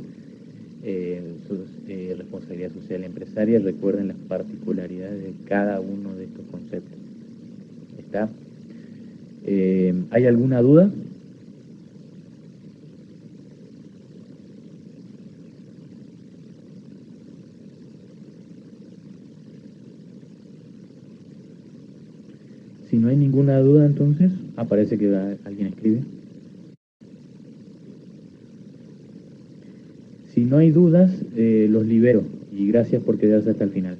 responsabilidad social empresaria. Recuerden las particularidades de cada uno de estos conceptos. ¿Está? ¿Hay alguna duda? Si no hay ninguna duda, entonces, parece que alguien escribe. Si no hay dudas, los libero y gracias por quedarse hasta el final.